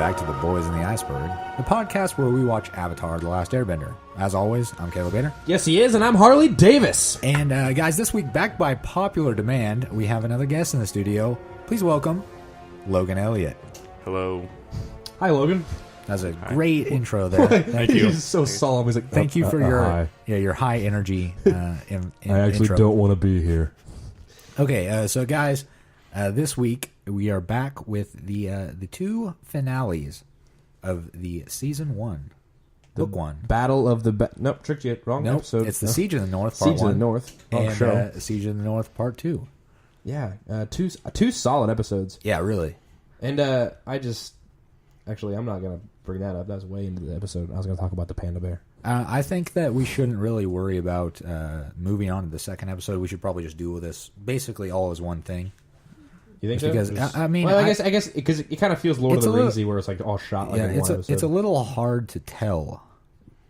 back to The Boys and the Iceberg, the podcast where we watch Avatar: The Last Airbender. As always, I'm Caleb Bader. Yes, he is, and I'm Harley Davis. And guys, this week, backed by popular demand, we have another guest in the studio. Please welcome Logan Elliott. Hello. Hi, Logan. That's a great intro there. Thank you. He's so solemn. He's like, Thank you for your hi. high energy in I actually intro. don't want to be here. Okay, so guys, this week we are back with the two finales of the season 1, book 1. Battle of the... Nope, tricked you. Wrong episode. It's the Siege of the North, part 1. Siege of the North. And Siege of the North, part 2. Yeah, two solid episodes. Yeah, really. And I just... Actually, I'm not going to bring that up. That's way into the episode. I was going to talk about the panda bear. I think that we shouldn't really worry about moving on to the second episode. We should probably just do this basically all as one thing. You think because, so? Because I mean, well, I guess because it kind of feels Lord of the Ringsy, where it's like all shot like in one episode. It's a little hard to tell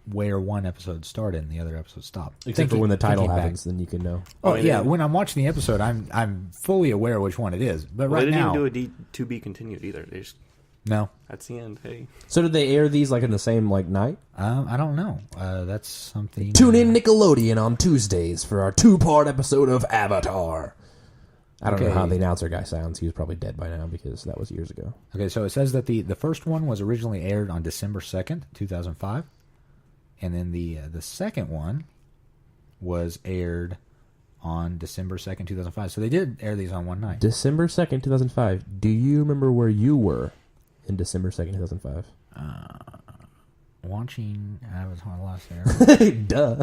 where one episode started and the other episode stopped. Except for when the title happens, then you can know. Oh yeah, when I'm watching the episode, I'm fully aware which one it is. But right now, they didn't even do a to be continued either. They just no. That's the end. Hey. So did they air these like in the same like night? I don't know. That's something. Tune in Nickelodeon on Tuesdays for our 2-part episode of Avatar. I don't know how the announcer guy sounds. He was probably dead by now because that was years ago. Okay, so it says that the first one was originally aired on December 2nd, 2005. And then the second one was aired on December 2nd, 2005. So they did air these on one night. December 2nd, 2005. Do you remember where you were in December 2nd, 2005? Watching Avatar: The Last Airbender. Duh.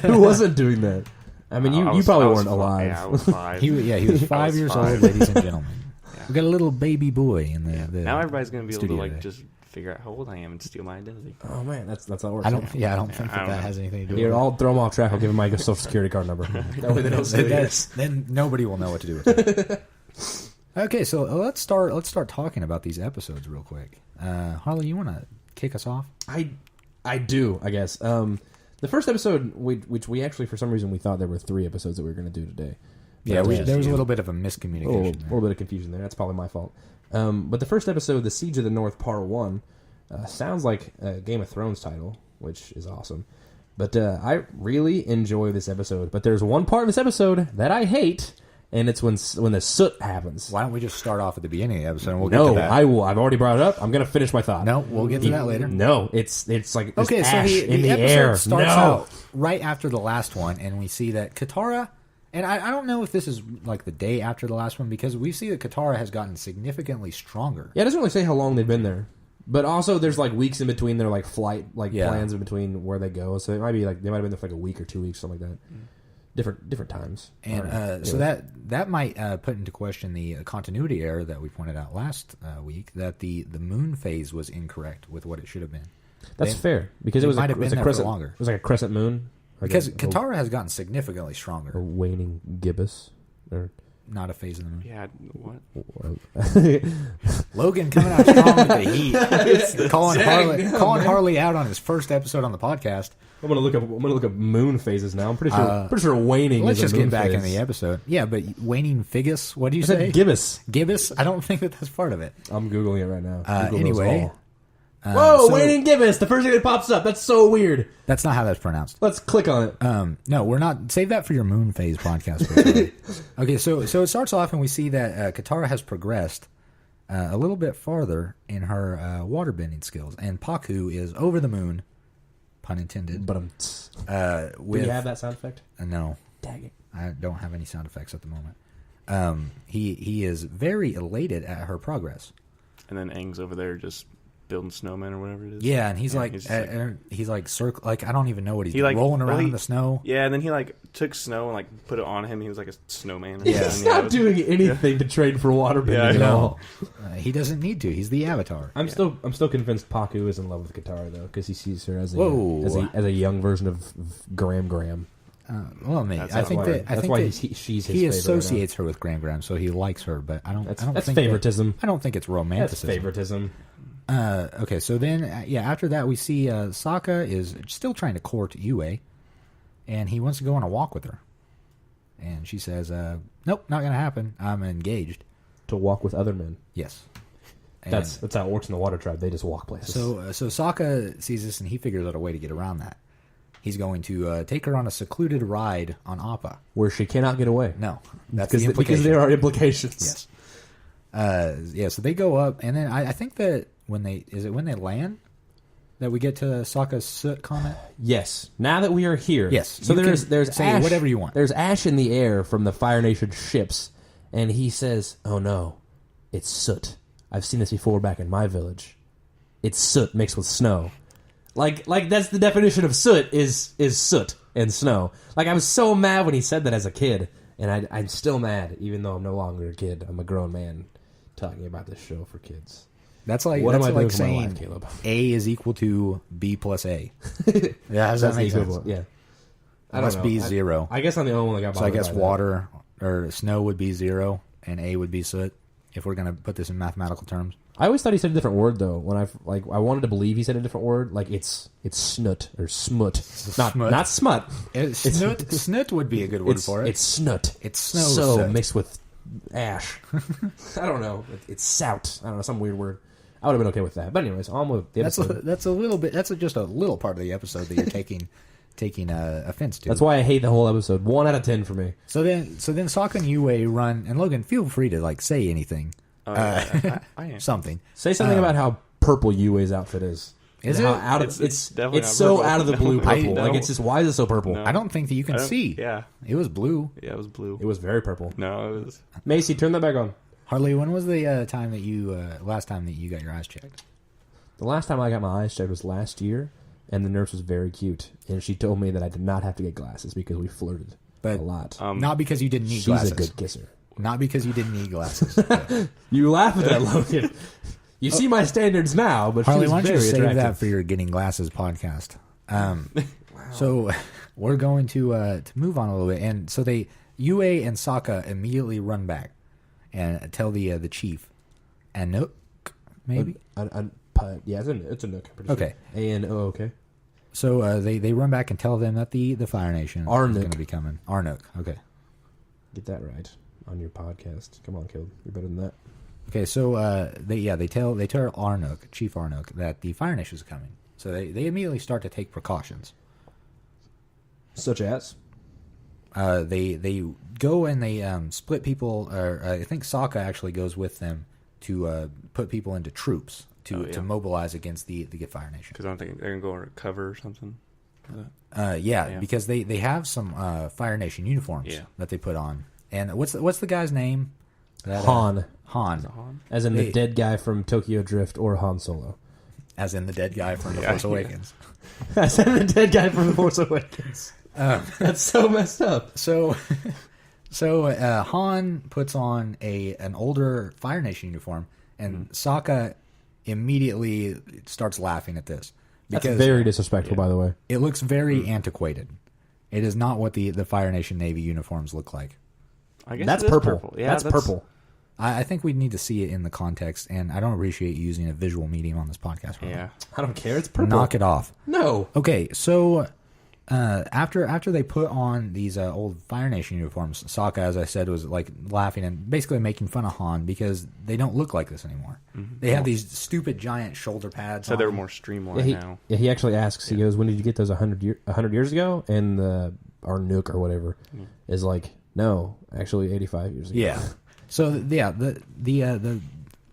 Who wasn't doing that? I mean, you probably weren't alive. Yeah, I was 5. He was 5 years old, ladies and gentlemen. Yeah. We got a little baby boy in the now everybody's going to be able to like today. just figure out how old I am and steal my identity. Oh man, that's how it works. I don't think that has anything to do with Here, it. I'll throw them off track. I'll give them my social security card number. That way they don't say this. Then nobody will know what to do with it. Okay, so let's start talking about these episodes real quick. Harley, you want to kick us off? I do, I guess. The first episode, which we actually, for some reason, we thought there were 3 episodes that we were going to do today. Yeah, there was a little bit of a miscommunication. A little bit of confusion there. That's probably my fault. But the first episode, The Siege of the North, Part 1, sounds like a Game of Thrones title, which is awesome. But I really enjoy this episode. But there's one part in this episode that I hate, and it's when the soot happens. Why don't we just start off at the beginning of the episode and we'll get to that? I will. I've already brought it up. I'm going to finish my thought. No, we'll get to that later. No, it's like okay. So ash in the episode air. starts out right after the last one, and we see that Katara. And I don't know if this is like the day after the last one because we see that Katara has gotten significantly stronger. Yeah, it doesn't really say how long they've been there. But also, there's like weeks in between their like flight, plans in between where they go. So it might be like they might have been there for like a week or 2 weeks, something like that. Different times. And so that might put into question the continuity error that we pointed out last week that the moon phase was incorrect with what it should have been. That's fair because it was a crescent. Longer. It was like a crescent moon. Because Katara has gotten significantly stronger. A waning gibbous. Or not a phase of the moon. Yeah, what? Logan coming out strong with the heat. calling Harley out on his first episode on the podcast. I'm gonna look up moon phases now. I'm pretty sure waning. Let's is just a moon get back phase. in the episode. Yeah, but waning figus. What do you say? Gibbous. Gibbous. I don't think that's part of it. I'm googling it right now. Anyway. Whoa, waning gibbous. The first thing that pops up. That's so weird. That's not how that's pronounced. Let's click on it. No, we're not. Save that for your moon phase podcast. Okay, so it starts off and we see that Katara has progressed a little bit farther in her waterbending skills, and Paku is over the moon, pun intended. But do you have that sound effect? No, dang it, I don't have any sound effects at the moment. He is very elated at her progress, and then Aang's over there just building snowmen or whatever it is. Yeah, and he's like circle. Like I don't even know what he's doing. Rolling around in the snow. Yeah, and then he like took snow and like put it on him. He was like a snowman. Yeah, he's not doing anything to train for waterbending at all. He doesn't need to. He's the Avatar. I'm still convinced Paku is in love with Katara though, because he sees her as a young version of Graham. Well, maybe I think she's his he associates her with Graham, so he likes her. But I don't. That's favoritism. I don't think it's romanticism. That's favoritism. Okay, so then, after that, we see Sokka is still trying to court Yue, and he wants to go on a walk with her. And she says, nope, not going to happen. I'm engaged. To walk with other men. Yes. And That's how it works in the Water Tribe. They just walk places. so Sokka sees this and he figures out a way to get around that. He's going to take her on a secluded ride on Appa. Where she cannot get away. No, that's the Because implication. there are implications. Yes. So they go up, and then I think that when they land that we get to Sokka's soot comment. Yes. Now that we are here. Yes. So you there's can say ash, whatever you want. There's ash in the air from the Fire Nation ships, and he says, "Oh no, it's soot. I've seen this before back in my village. It's soot mixed with snow." Like that's the definition of soot is soot and snow. Like I was so mad when he said that as a kid, and I'm still mad even though I'm no longer a kid. I'm a grown man talking about this show for kids. That's like What am I doing like for my saying life, Caleb? A is equal to B plus A. Yeah, does that That's the make sense? equivalent. Yeah. I It must don't know. be 0. I guess I'm the only one that got So I bothered guess by that. water or snow would be 0, and A would be soot. If we're gonna put this in mathematical terms, I always thought he said a different word though. When I wanted to believe he said a different word. Like it's snut or smut, not smut. snut would be a good word for it. It's snut. It's snow so soot. mixed with ash. I don't know. It's sout. I don't know, some weird word. I would have been okay with that. But anyways, on with the episode. That's a little bit. That's just a little part of the episode that you're taking offense to. That's why I hate the whole episode. 1 out of 10 for me. So then Sokka and Yue run, and Logan, feel free to like say anything, I am. something. Say something about how purple Yue's outfit is. Is And it? how out of It's definitely it's not so purple. out of the blue No, purple. no. Like it's just why is it so purple? No. I don't think that you can see. Yeah. It was blue. Yeah, it was blue. It was very purple. No, it was. Macy, turn that back on. Harley, when was the time that you last time that you got your eyes checked? The last time I got my eyes checked was last year, and the nurse was very cute, and she told me that I did not have to get glasses because we flirted But a lot. Not because you didn't need She's glasses. a good kisser. Not because you didn't need glasses. You laugh at that, Logan. You see my standards now, but Harley, she's why don't you very save attractive. that for your Getting Glasses podcast? So we're going to move on a little bit, and so Yue and Sokka immediately run back and tell the chief, and Nook, maybe. Yeah, it's a nook. I'm pretty Okay. Sure. A-N-O-O-K. So they run back and tell them that the Fire Nation is Arnook. going to be coming. Arnook, okay. Get that right on your podcast. Come on, Caleb. You're better than that. Okay, so they tell Arnook, Chief Arnook, that the Fire Nation is coming. So they immediately start to take precautions. Such as? They go and they split people. Or I think Sokka actually goes with them to put people into troops to mobilize against the Fire Nation. Because I don't think they're going to go under cover or something. Yeah, because they have some Fire Nation uniforms that they put on. And what's the guy's name? Han. Han. As in the dead guy from Tokyo Drift or Han Solo. As in the dead guy from The Force Awakens. As in the dead guy from The Force Awakens. That's so messed up. So Han puts on an older Fire Nation uniform, and Sokka immediately starts laughing at this. That's very disrespectful, by the way. It looks very antiquated. It is not what the Fire Nation Navy uniforms look like. I guess That's it is purple. Yeah, that's purple. I think we need to see it in the context, and I don't appreciate you using a visual medium on this podcast. Yeah. I don't care. It's purple. Knock it off. No. Okay, so after they put on these old Fire Nation uniforms, Sokka, as I said, was like laughing and basically making fun of Han because they don't look like this anymore. Mm-hmm. They have these stupid giant shoulder pads. So they're more streamlined now. Yeah, he actually asks. He goes, "When did you get those? 100 years ago?" And our Nook or whatever is like, "No, actually, 85 years ago." Yeah. So the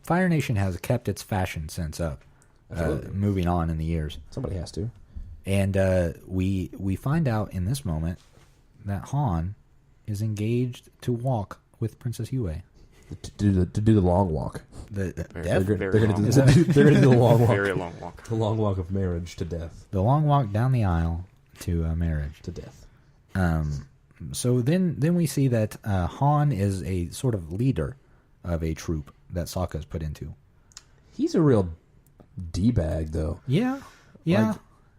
Fire Nation has kept its fashion sense up, moving on in the years. Somebody has to. And we find out in this moment that Han is engaged to walk with Princess Yue. To do the long walk. The Very death? They're going to long do the long walk. Very long walk. The long walk of marriage to death. The long walk down the aisle to marriage. To death. So then we see that Han is a sort of leader of a troop that Sokka has put into. He's a real d-bag, though. Yeah. Like,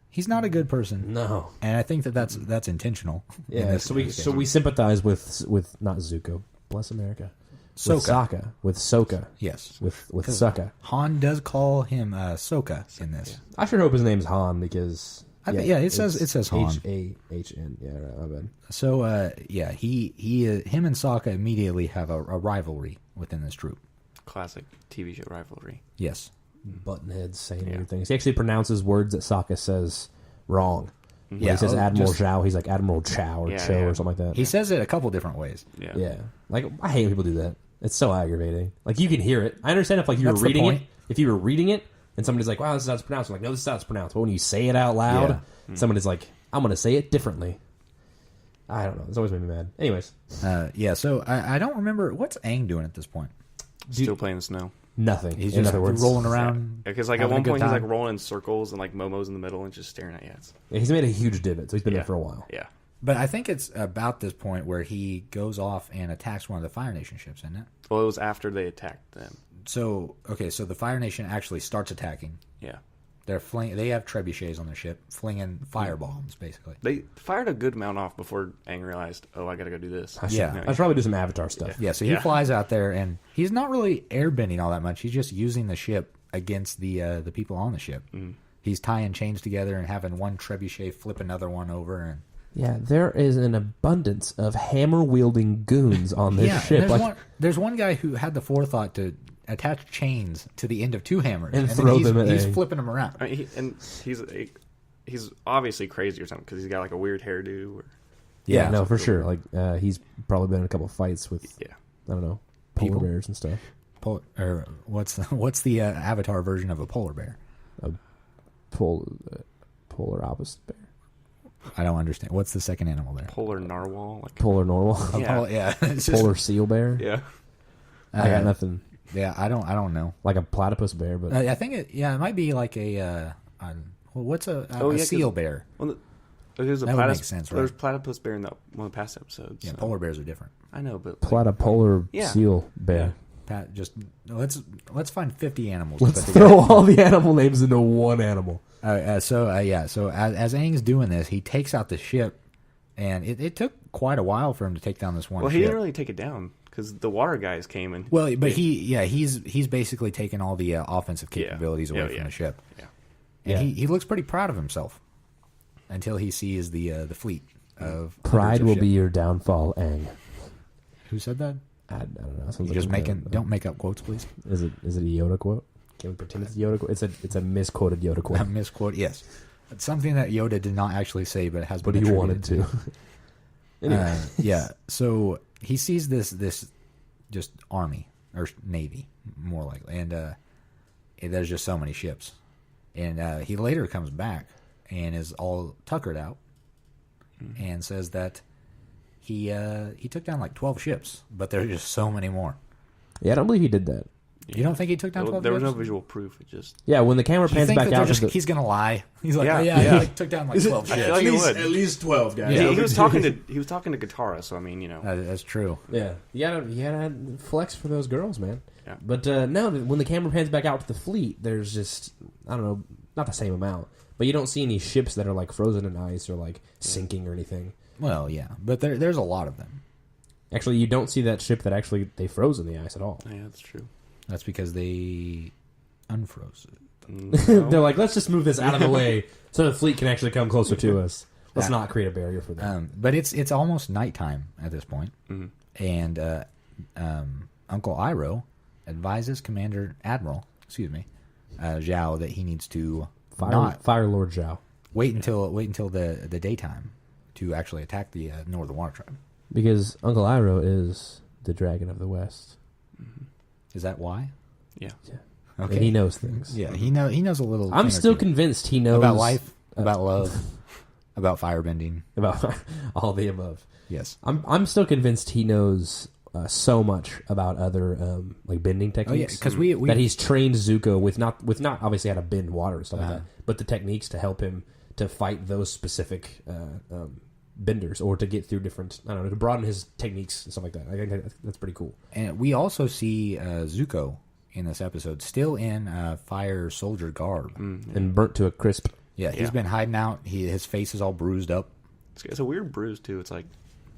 he's not a good person. No. And I think that's intentional. Yeah. So we sympathize with not Zuko. Bless America. Sokka. With Sokka. Yes. With Sokka. Han does call him Sokka in this. I sure hope his name's Han because it says Han. H-A-H-N. Yeah, right, my bad. So him and Sokka immediately have a rivalry within this troop. classic TV show rivalry. Yes. Button heads saying Yeah. weird things. He actually pronounces words that Sokka says wrong. When Yeah, he says Admiral just- Zhao, he's like Admiral Chow or Yeah, Cho yeah. or something like that. He says it a couple different ways. Yeah. Yeah. Like, I hate when people do that. It's so aggravating. Like, you can hear it. I understand if, like, you were That's the reading it. point. If you were reading it, and somebody's like, wow, this is how it's pronounced. I'm like, no, this is how it's pronounced. But when you say it out loud, somebody's like, I'm going to say it differently. I don't know. It's always made me mad. Anyways. Yeah, so I don't remember. What's Aang doing at this point? Still playing the snow. Nothing. He's in just other words. rolling around. Because like at having a one good point he's like time. rolling in circles and like Momo's in the middle and just staring at you. Yeah, he's made a huge divot, so he's been there Yeah. for a while. Yeah. But I think it's about this point where he goes off and attacks one of the Fire Nation ships, isn't it? Well, it was after they attacked them. So, okay, so the Fire Nation actually starts attacking. Yeah. They have trebuchets on their ship, flinging fire bombs, basically. They fired a good amount off before Aang realized, oh, I gotta go do this. I should, Yeah. I should probably do some Avatar stuff. Yeah, so he flies out there, and he's not really airbending all that much. He's just using the ship against the people on the ship. He's tying chains together and having one trebuchet flip another one over. And Yeah, there is an abundance of hammer-wielding goons on this yeah, ship. and there's one guy who had the forethought to attach chains to the end of two hammers And then throw he's, them at he's Aang. flipping them around. I mean, he's obviously crazy or something because he's got like a weird hairdo. Or, Yeah, no, for sure. Like, he's probably been in a couple fights with, yeah. I don't know, polar People? bears and stuff. Or what's the Avatar version of a polar bear? Polar opposite bear. I don't understand. What's the second animal there? Polar narwhal. Like, Polar normal. yeah. It's just- Polar seal bear. Yeah. I got nothing. Yeah, I don't know. Like a platypus bear, but I think it might be like what's a seal bear? Well, there's a That would platypus, make sense, There's right? platypus bear in one of the past episodes. Yeah, so- polar bears are different. I know, but platypolar Yeah. seal bear. Pat, just let's find 50 animals. Let's to put together. throw all the animal names into one animal. So as Aang's doing this, he takes out the ship, and it took quite a while for him to take down this one well, ship. he didn't really take it down because the water guys came and Well, but he's basically taken all the offensive capabilities away from the ship. Yeah. And Yeah. he looks pretty proud of himself until he sees the fleet of Pride hundreds of will ships. be your downfall, Aang. Who said that? I don't know. Sounds You like just a- don't make up quotes, please. Is it a Yoda quote? Can we pretend it's a Yoda quote? It's a misquoted Yoda A quote, misquote, yes. It's something that Yoda did not actually say, but has but been he attributed wanted to. Anyway. Yeah, so he sees this just army or navy, more likely, and there's just so many ships, and he later comes back and is all tuckered out, and says that he took down like 12 ships, but there's just so many more. Yeah, I don't believe he did that. You don't think he took down 12 There was ships? no visual proof. It just Yeah, when the camera You pans think back that they're out, just, to the, he's gonna lie? He's like, Yeah, oh yeah, yeah. he took down like 12 I ships. feel like he would. at least 12 guys. Yeah. he was talking to Katara, so I mean, you know. That's true. Yeah, you gotta flex for those girls, man. Yeah. But no, when the camera pans back out to the fleet, there's just, I don't know, not the same amount, but you don't see any ships that are like frozen in ice or like sinking or anything. Well, yeah, but there's a lot of them. Actually, you don't see that ship that actually they froze in the ice at all. Yeah, that's true. That's because they unfroze it. No. They're like, let's just move this out of the way so the fleet can actually come closer to us. Let's not create a barrier for them. But it's almost nighttime at this point, and Uncle Iroh advises Admiral Zhao that he needs to Fire Lord Zhao. wait until the daytime to actually attack the Northern Water Tribe. Because Uncle Iroh is the Dragon of the West. Is that why? Yeah. Okay. And he knows things. Yeah, he knows a little. I'm thing or still two convinced he knows about life, about love, about firebending. about all the above. Yes. I'm still convinced he knows so much about other like bending Oh yeah, techniques. because we that he's trained Zuko with not obviously how to bend water and stuff like Uh-huh. that, but the techniques to help him to fight those specific benders or to get through different, I don't know, to broaden his techniques and stuff like that. I think that's pretty cool. And we also see Zuko in this episode still in fire soldier garb. And burnt to a crisp. Yeah, he's been hiding out. His face is all bruised up. It's a weird bruise too. It's like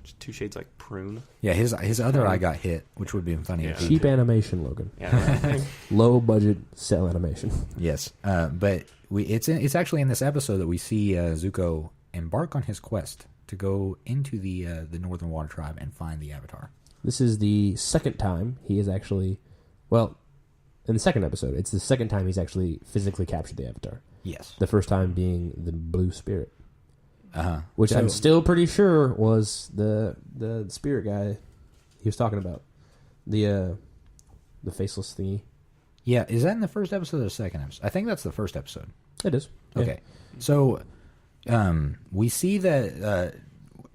just two shades like prune. Yeah, his other eye got hit, which would be funny. Yeah. if he Cheap did. animation, Logan. Yeah. Low budget cell animation. Yes, but it's actually in this episode that we see Zuko embark on his quest to go into the Northern Water Tribe and find the Avatar. This is the second time he has actually Well, in the second episode, it's the second time he's actually physically captured the Avatar. Yes. The first time being the Blue Spirit. Uh-huh. Which I'm still pretty sure was the spirit guy he was talking about. The faceless thingy. Yeah, is that in the first episode or the second episode? I think that's the first episode. It is. Yeah. Okay. So, we see that,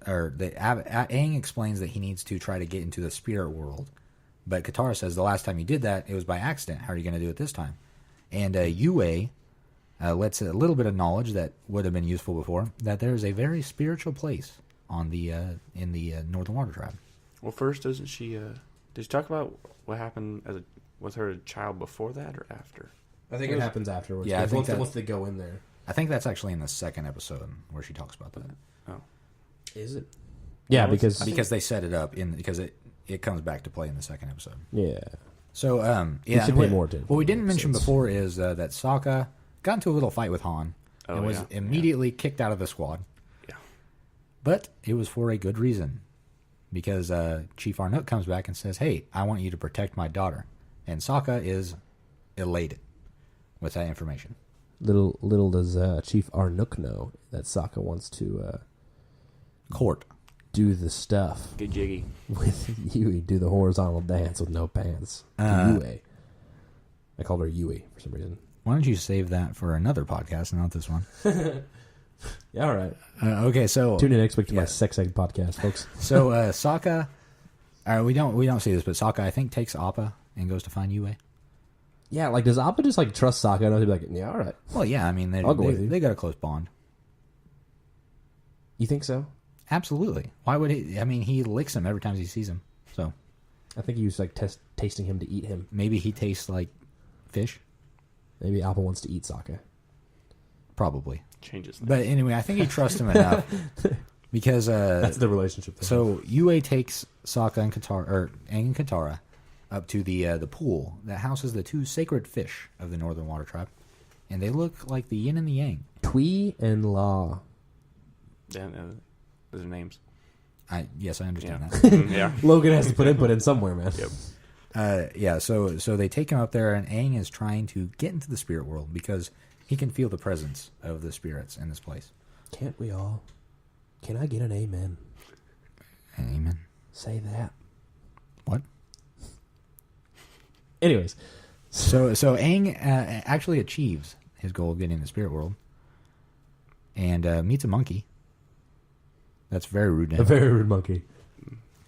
Aang explains that he needs to try to get into the spirit world. But Katara says the last time you did that, it was by accident. How are you going to do it this time? And Yue lets a little bit of knowledge that would have been useful before, that there is a very spiritual place on the in the Northern Water Tribe. Well, first, doesn't she... did she talk about what happened with her child before that or after? I think it happens afterwards. Yeah, I think once they go in there. I think that's actually in the second episode where she talks about that. Oh. Is it? Yeah, No, Because they set it up because it comes back to play in the second episode. Yeah. So You should pay more attention. What we didn't mention before is that Sokka got into a little fight with Han and was immediately kicked out of the squad. Yeah. But it was for a good reason. Because Chief Arnook comes back and says, "Hey, I want you to protect my daughter." And Sokka is elated with that information. Little does Chief Arnook know that Sokka wants to Court. do the stuff Get jiggy. with Yui, do the horizontal dance with no pants. Yui. I called her Yui for some reason. Why don't you save that for another podcast and not this one? Yeah, all right. Okay, so Tune in next week to my Sex Egg podcast, folks. So Sokka, we don't see this, but Sokka I think takes Appa and goes to find Yue. Yeah, like does Appa just like trust Sokka enough to be like, yeah, all right. Well, yeah, I mean I'll go with you. they got a close bond. You think so? Absolutely. Why would he? I mean, he licks him every time he sees him. So I think he was like tasting him to eat him. maybe he tastes like fish. Maybe Appa wants to eat Sokka. Probably. Changes. But anyway, I think he trusts him enough because That's the relationship thing. so Yue takes Sokka and Katara, or Aang and Katara, up to the pool that houses the two sacred fish of the Northern Water Tribe, and they look like the yin and the yang. Tui and La. Yeah, those are names. Yes, I understand Yeah. that. Yeah. Logan has to put input in somewhere, man. Yep. So they take him up there, and Aang is trying to get into the spirit world because he can feel the presence of the spirits in this place. Can't we all? Can I get an amen? Amen. Say that. What? Anyways, So Aang actually achieves his goal of getting in the spirit world, and meets a monkey. That's very rude. To a him. very rude monkey.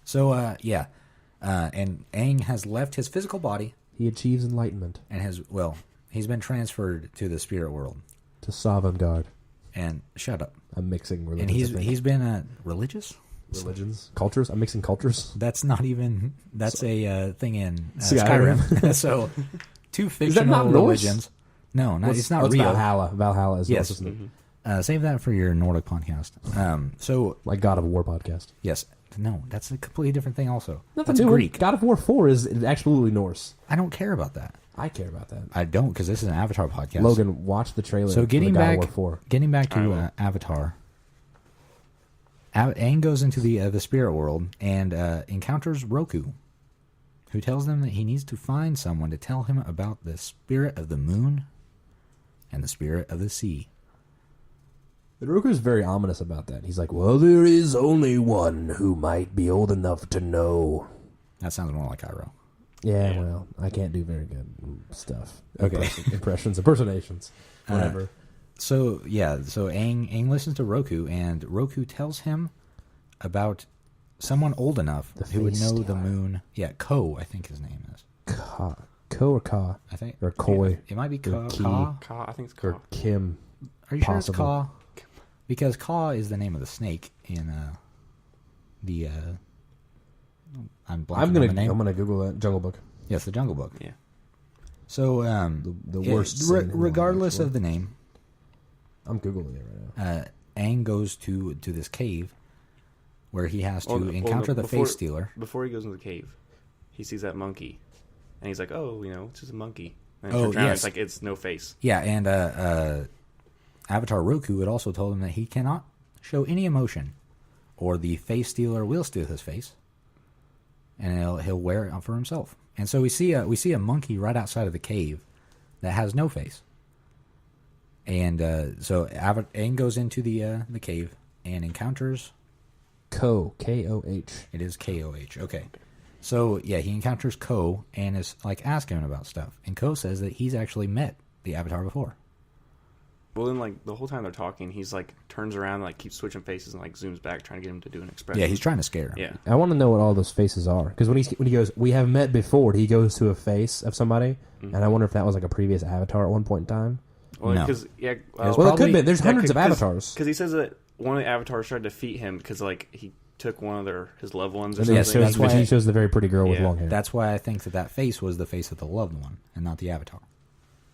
So and Aang has left his physical body He achieves enlightenment and he's been transferred to the spirit world. to Sovngarde. And shut up. I'm mixing And religions. he's been religious. religions, cultures. I'm mixing cultures. That's not even. That's a thing in Skyrim. Skyrim. So, two that fictional not Norse? religions. No, it's not What's real. Valhalla. Valhalla is Yes. Norse, isn't it? Save that for your Nordic podcast. So, Like God of War podcast. yes, no, that's a completely different thing. Also, Nothing that's new. Greek. God of War 4 is absolutely Norse. I don't care about that. I care about that. I don't because this is an Avatar podcast. Logan, watch the trailer. So for getting the God back, of War 4. getting back I will. to Avatar. Aang goes into the spirit world and encounters Roku, who tells them that he needs to find someone to tell him about the spirit of the moon and the spirit of the sea. And Roku's very ominous about that. He's like, well, there is only one who might be old enough to know. That sounds more like Iroh. Yeah, Yeah. well, I can't do very good stuff. Okay. Impressions, impersonations, whatever. So Aang listens to Roku, and Roku tells him about someone old enough The who would face know the stealer. moon. Yeah, Ko, I think his name is. Ka or Ka? I think Or Koi. It might be Ka. Ki. Ka, I think it's Or Ka. Kim. Are you sure it's Possible. Ka? Because Ka is the name of the snake in the. I'm blanking on the name. I'm gonna Google that Jungle Book. Yes, the Jungle Book. Yeah. So The worst. sin in the world, regardless actually. of the name, I'm googling it right now. Aang goes to this cave where he has to encounter the before- face stealer. Before he goes into the cave, he sees that monkey, and he's like, "Oh, it's just a monkey." And Oh, turns around, yes. it's like it's no face. Yeah, and Avatar Roku had also told him that he cannot show any emotion, or the face stealer will steal his face. and he'll wear it for himself. And so we see a monkey right outside of the cave that has no face. And so Aang goes into the cave and encounters K-O-H. It is K-O-H. Okay. So yeah, he encounters Ko and is like asking him about stuff. And Ko says that he's actually met the Avatar before. Well, then, like, the whole time they're talking, he's, like, turns around and, like, keeps switching faces and, like, zooms back, trying to get him to do an expression. Yeah, he's trying to scare him. Yeah. I want to know what all those faces are. Because when he goes, we have met before, he goes to a face of somebody. And I wonder if that was, like, a previous Avatar at one point in time. Well, No. because, yeah. Well, it could be. There's hundreds of Avatars. Because he says that one of the Avatars tried to defeat him because, like, he took one of his loved ones or And something. then that's why he shows the very pretty girl with Yeah. long hair. That's why I think that face was the face of the loved one and not the Avatar.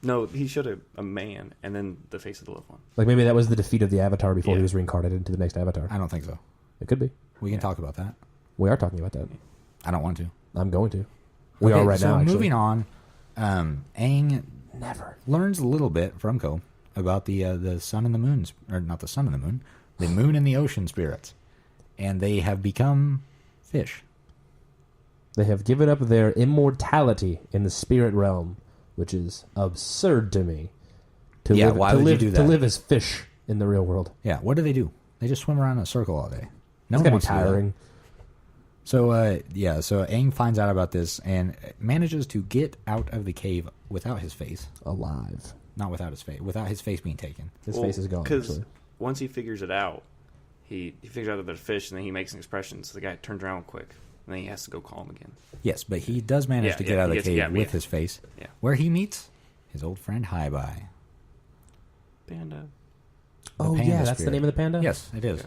No, he showed a man and then the face of the loved one. Like maybe that was the defeat of the Avatar before Yeah. he was reincarnated into the next Avatar. I don't think so. It could be. We can talk about that. We are talking about that. I don't want to. I'm going to. We Okay, are right so now, actually. moving on, Aang Never. learns a little bit from Ko about the sun and the moon, or not the sun and the moon, the moon and the ocean spirits, and they have become fish. They have given up their immortality in the spirit realm, which is absurd to me. Yeah, why would you do that? To live as fish in the real world. Yeah, what do? They just swim around in a circle all day. No It's one gotta be wants to do that. tiring. So Aang finds out about this and manages to get out of the cave without his face. Alive. Not without his face. Without his face being taken. His face is gone. Because Actually. once he figures it out, he figures out that they're fish, and then he makes an expression. So the guy turns around quick, and then he has to go call him again. Yes, but he does manage Yeah, to get yeah, out of he the gets- cave yeah, with yeah. his face, Yeah. where he meets his old friend Hai-Bai. Panda. Oh, panda yeah, that's the spirit. name of the panda? Yes, it is.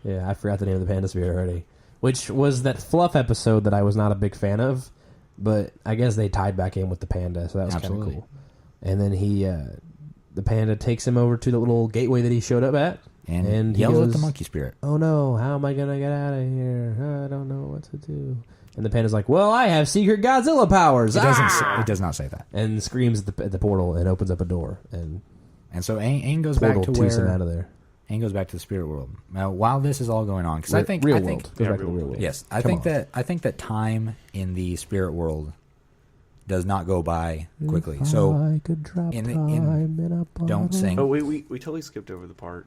Yeah, I forgot the name of the panda spirit already. Which was that fluff episode that I was not a big fan of, but I guess they tied back in with the panda, so that was kind of Absolutely. cool. And then the panda takes him over to the little gateway that he showed up at, And he yells goes, at the monkey spirit. "Oh no, how am I gonna get out of here? I don't know what to do." And the panda's like, "Well, I have secret Godzilla powers." It doesn't. Ah! It does not say that. And screams at the portal and opens up a door, and And so Aang goes back portal to toots him where out of there. Aang goes back to the spirit world. Now, while this is all going on, because I think real I world. think Goes Yeah, back to the real real world. world. yes, I Come think on. that time in the spirit world does not go by quickly. So I could drop in the- time in a bottle. don't sing. Oh, we totally skipped over the part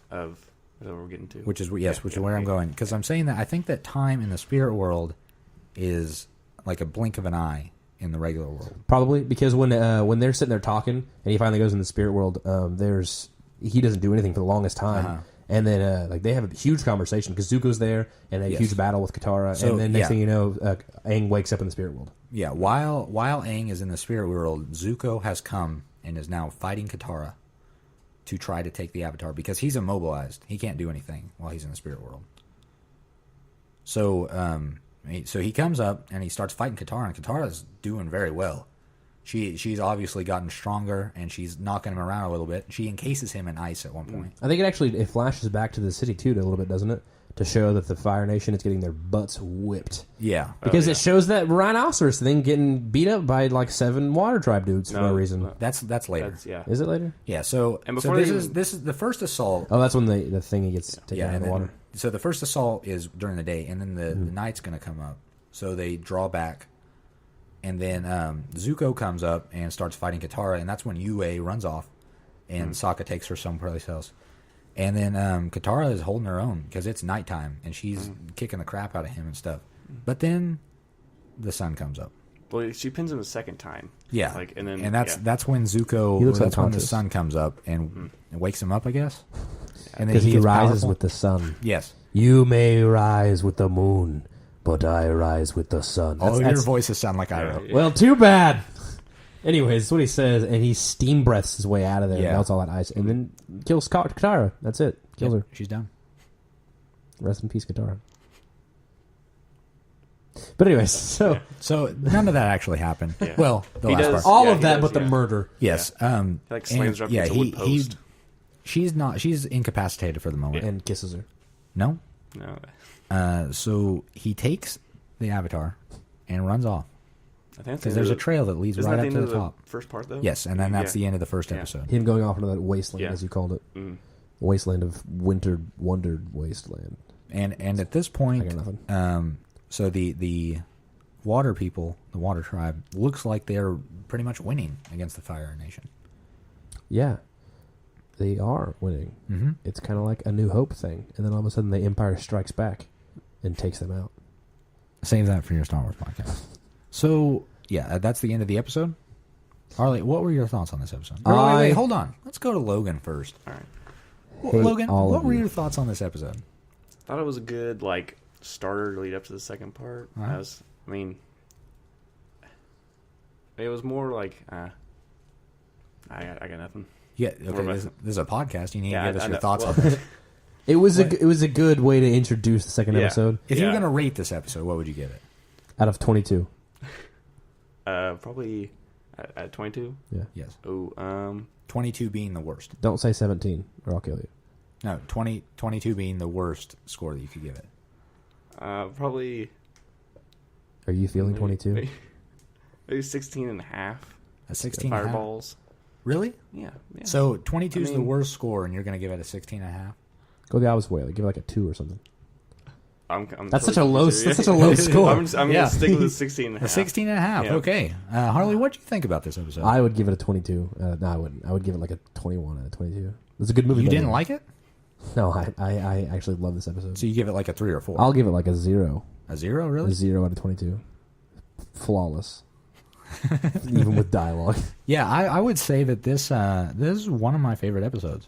of that we're getting to. which is Yeah, where I'm going, because I'm saying that I think that time in the spirit world is like a blink of an eye in the regular world. Probably because when they're sitting there talking and he finally goes in the spirit world, he doesn't do anything for the longest time, Uh-huh. and then like they have a huge conversation because Zuko's there and a Yes. huge battle with Katara, So, and then next yeah. thing you know, Aang wakes up in the spirit world. Yeah, while Aang is in the spirit world, Zuko has come and is now fighting Katara to try to take the Avatar because he's immobilized. He can't do anything while he's in the spirit world. So, so he comes up and he starts fighting Katara, and Katara's doing very well. She's obviously gotten stronger, and she's knocking him around a little bit. She encases him in ice at one point. I think it flashes back to the city too a little bit, doesn't it? To show that the Fire Nation is getting their butts whipped. Yeah, Because yeah. it shows that rhinoceros thing getting beat up by like 7 water tribe dudes for no reason. no. that's later. Yeah. Is it later? Yeah, so And so before this they is even- this is the first assault. Oh, that's when the thing gets taken out of and the then, water. so the first assault is during the day, and then the night's going to come up. So they draw back, and then Zuko comes up and starts fighting Katara, and that's when Yue runs off, and Sokka takes her someplace else. And then Katara is holding her own because it's nighttime, and she's kicking the crap out of him and stuff. But then the sun comes up. Well, she pins him the second time. Yeah, Like, and then that's when Zuko. He looks that's when the unconscious. sun comes up and wakes him up, I guess. And then Because he gets rises powerful. with the sun. Yes. You may rise with the moon, but I rise with the sun. All That's- your voices sound like Iroh. Yeah. Well, too bad. Anyways, that's what he says, and he steam breaths his way out of there, Yeah. melts all that ice, and then kills Katara. That's it. Kills her. She's done. Rest in peace, Katara. But anyways, so So none of that actually happened. Yeah. Well, the He last does- part. all Yeah, of he that, does, but the yeah. murder. Yes. He, like, slams her up against a wood post. She's incapacitated for the moment. And kisses her. No. No. So he takes the Avatar and runs off I think that's because the there's end a of trail that leads Isn't right that up the to end the of top. first part, though? Yes, and then that's Yeah. the end of the first Yeah. episode. Him going off into that wasteland, Yeah. as you called it. Mm. Wasteland of wondered wasteland. And at this I point, got nothing. so the water people, the water tribe, looks like they're pretty much winning against the Fire Nation. Yeah, they are winning. Mm-hmm. It's kind of like a New Hope thing, and then all of a sudden the Empire strikes back and takes them out. Save that for your Star Wars podcast. So, yeah, that's the end of the episode. Harley, what were your thoughts on this episode? Wait, hold on. Let's go to Logan first. All right. Well, Logan, what were your thoughts on this episode? Thought it was a good starter lead up to the second part. Right. It was more like I got nothing. Yeah, okay. This is a podcast. You need to give us your thoughts well, on this. It was a good way to introduce the second episode. If you were going to rate this episode, what would you give it? Out of 22. Probably at 22. Yeah. Yes. Oh, 22 being the worst. Don't say 17 or I'll kill you. No, 22 being the worst score that you could give it. probably. Are you feeling 22? Maybe 16 and a half. A 16 and a half? Fireballs. Really? Yeah. So 22 is the worst score, and you're going to give it a 16 and a half? Go the opposite way. Like, give it like a 2 or something. I'm that's totally such a low. serious. That's such a low score. I'm gonna stick with the 16 and a half. A 16 and a half. Yeah. Okay. Harley, what do you think about this episode? I would give it a 22. No, I wouldn't. I would give it like a 21 out of 22. It's a good movie. You didn't like it? No, I actually love this episode. So you give it like a 3 or 4? I'll give it like a 0. A 0, really? A 0 out of 22. Flawless. Even with dialogue. Yeah, I would say that this is one of my favorite episodes.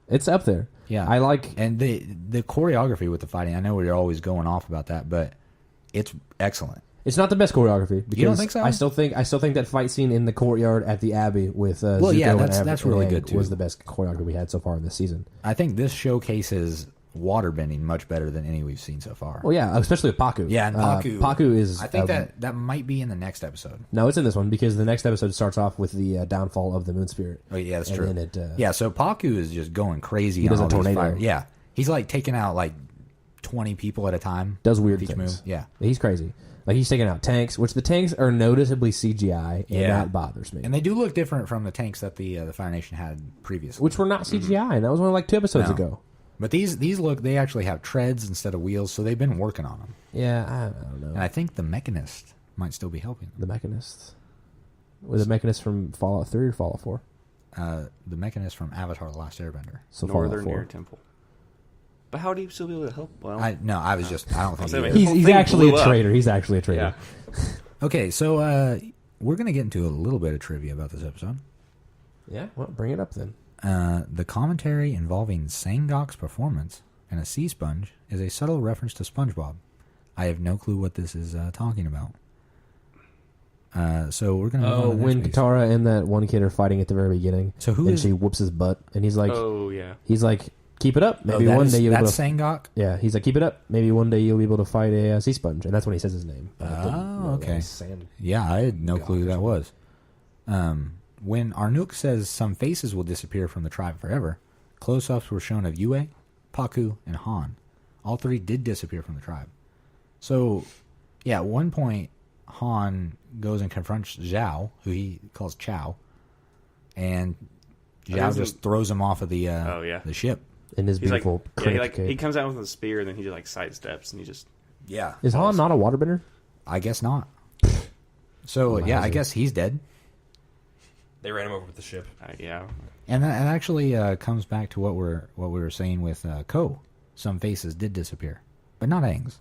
It's up there. Yeah, I like, and the choreography with the fighting. I know we're always going off about that, but it's excellent. it's not the best choreography. Because You don't think so? I still think that fight scene in the courtyard at the Abbey with Well, Zuko yeah, and that's really Aang good, too. was the best choreography we had so far in this season. I think this showcases waterbending much better than any we've seen so far. Well, yeah, especially with Paku. Yeah, and Paku. Paku is. I think that might be in the next episode. No, it's in this one because the next episode starts off with the downfall of the moon spirit. Oh yeah, that's And true. then it, yeah, so Paku is just going crazy. He does on a all these tornado. fire- Yeah, he's like taking out like 20 people at a time. Does weird with each things. move. Yeah, He's crazy. Like he's taking out tanks, which the tanks are noticeably CGI, and that bothers me. and they do look different from the tanks that the Fire Nation had previously. Which were not CGI, and that was only like 2 episodes No. ago. But these look, they actually have treads instead of wheels, so they've been working on them. Yeah, I don't know. And I think the Mechanist might still be helping. The Mechanists. Was the Mechanist from Fallout 3 or Fallout 4? The Mechanist from Avatar: The Last Airbender. So Northern Fallout 4. Air Temple. But how would he still be able to help? Well, I don't think saying, he is. whole He's thing actually blew a up. traitor. He's actually a traitor. Yeah. Okay, so we're going to get into a little bit of trivia about this episode. Yeah, well, bring it up then. The commentary involving Sangok's performance and a sea sponge is a subtle reference to SpongeBob. I have no clue what this is talking about. So we're going to move on to the when next piece. Katara and that one kid are fighting at the very beginning, So who and is... she whoops his butt, and he's like, Oh yeah. keep it up. Maybe that one is- day you'll be able that's to. Sangok? Yeah, he's like, keep it up. Maybe one day you'll be able to fight a sea sponge, and that's when he says his name. Okay. Sand. Yeah, I had no clue who that was. When Arnook says some faces will disappear from the tribe forever, close-ups were shown of Yue, Paku, and Han. All 3 did disappear from the tribe. So, yeah, at one point, Han goes and confronts Zhao, who he calls Chow, and Zhao just throws him off of the the ship. In his He's beautiful he comes out with a spear and then he just like sidesteps and he just Yeah. Is Han not a waterbender? I guess not. So, yeah, I guess he's dead. They ran him over with the ship. yeah. And that actually comes back to what we were saying with Ko. Some faces did disappear, but not Aang's.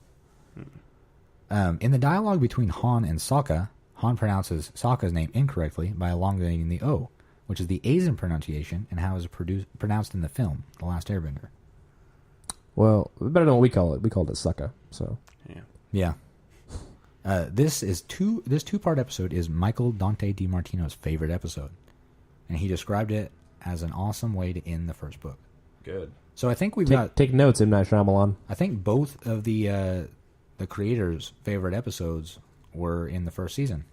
In the dialogue between Han and Sokka, Han pronounces Sokka's name incorrectly by elongating the O, which is the Asian pronunciation and how it was pronounced in the film, The Last Airbender. Well, better than what we call it. We called it Sokka. So Yeah. This two-part episode is Michael Dante DiMartino's favorite episode, and he described it as an awesome way to end the first book. good. So I think Take notes, M. Night Shyamalan. I think both of the creators' favorite episodes were in the first season.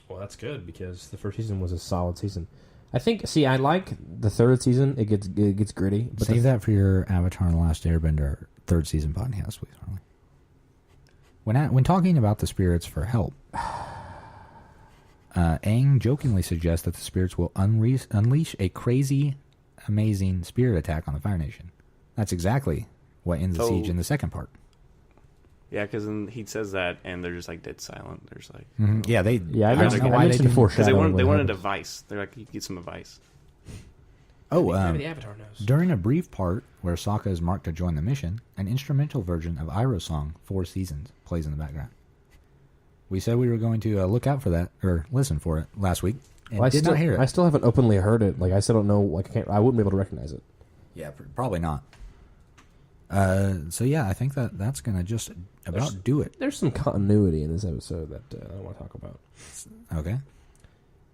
Well, that's good because the first season was a solid season. I think. See, I like the third season. It gets gritty. But Save that for your Avatar: The Last Airbender third season podcast, please, Harley. When talking about the spirits for help, Aang jokingly suggests that the spirits will unleash a crazy, amazing spirit attack on the Fire Nation. That's exactly what ends the siege in the second part. Yeah, because he says that, and they're just like dead silent. There's like, Yeah, they. Yeah, I don't mentioned, know I why they mentioned didn't- because foreshadowing. they what wanted happens. advice. They're like, you can get some advice. Oh, Maybe the Avatar knows. during a brief part where Sokka is marked to join the mission, an instrumental version of Iroh's song "Four Seasons" plays in the background. We said we were going to look out for that or listen for it last week, and Well, did not hear it. I still haven't openly heard it. Like I still don't know. Like I wouldn't be able to recognize it. Yeah, probably not. So yeah, I think that's gonna just about do it. There's some continuity in this episode that I want to talk about, Okay.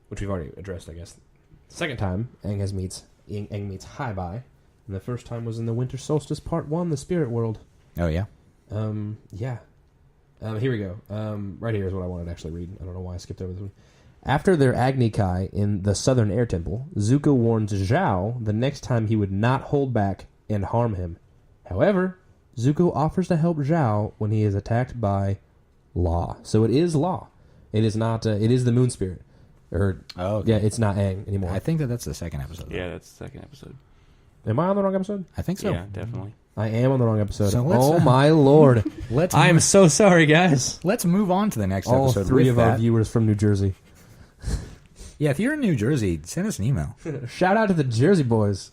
which we've already addressed, I guess. Second time, Aang meets Hai Bai, and the first time was in the Winter Solstice Part 1, the Spirit World. Oh yeah. Yeah. Here we go. Right here is what I wanted to actually read. I don't know why I skipped over this one. After their Agni Kai in the Southern Air Temple, Zuko warns Zhao the next time he would not hold back and harm him. However, Zuko offers to help Zhao when he is attacked by Law. So it is Law. It is not. It is the Moon Spirit. Or okay. yeah, it's not Aang anymore. I think that's the second episode. Yeah, that's the second episode. Am I on the wrong episode? I think so. Yeah, definitely. I am on the wrong episode. So let's, oh my lord! Let's I am so sorry, guys. let's move on to the next All episode. three with of our that. viewers from New Jersey. Yeah, if you're in New Jersey, send us an email. Shout out to the Jersey boys.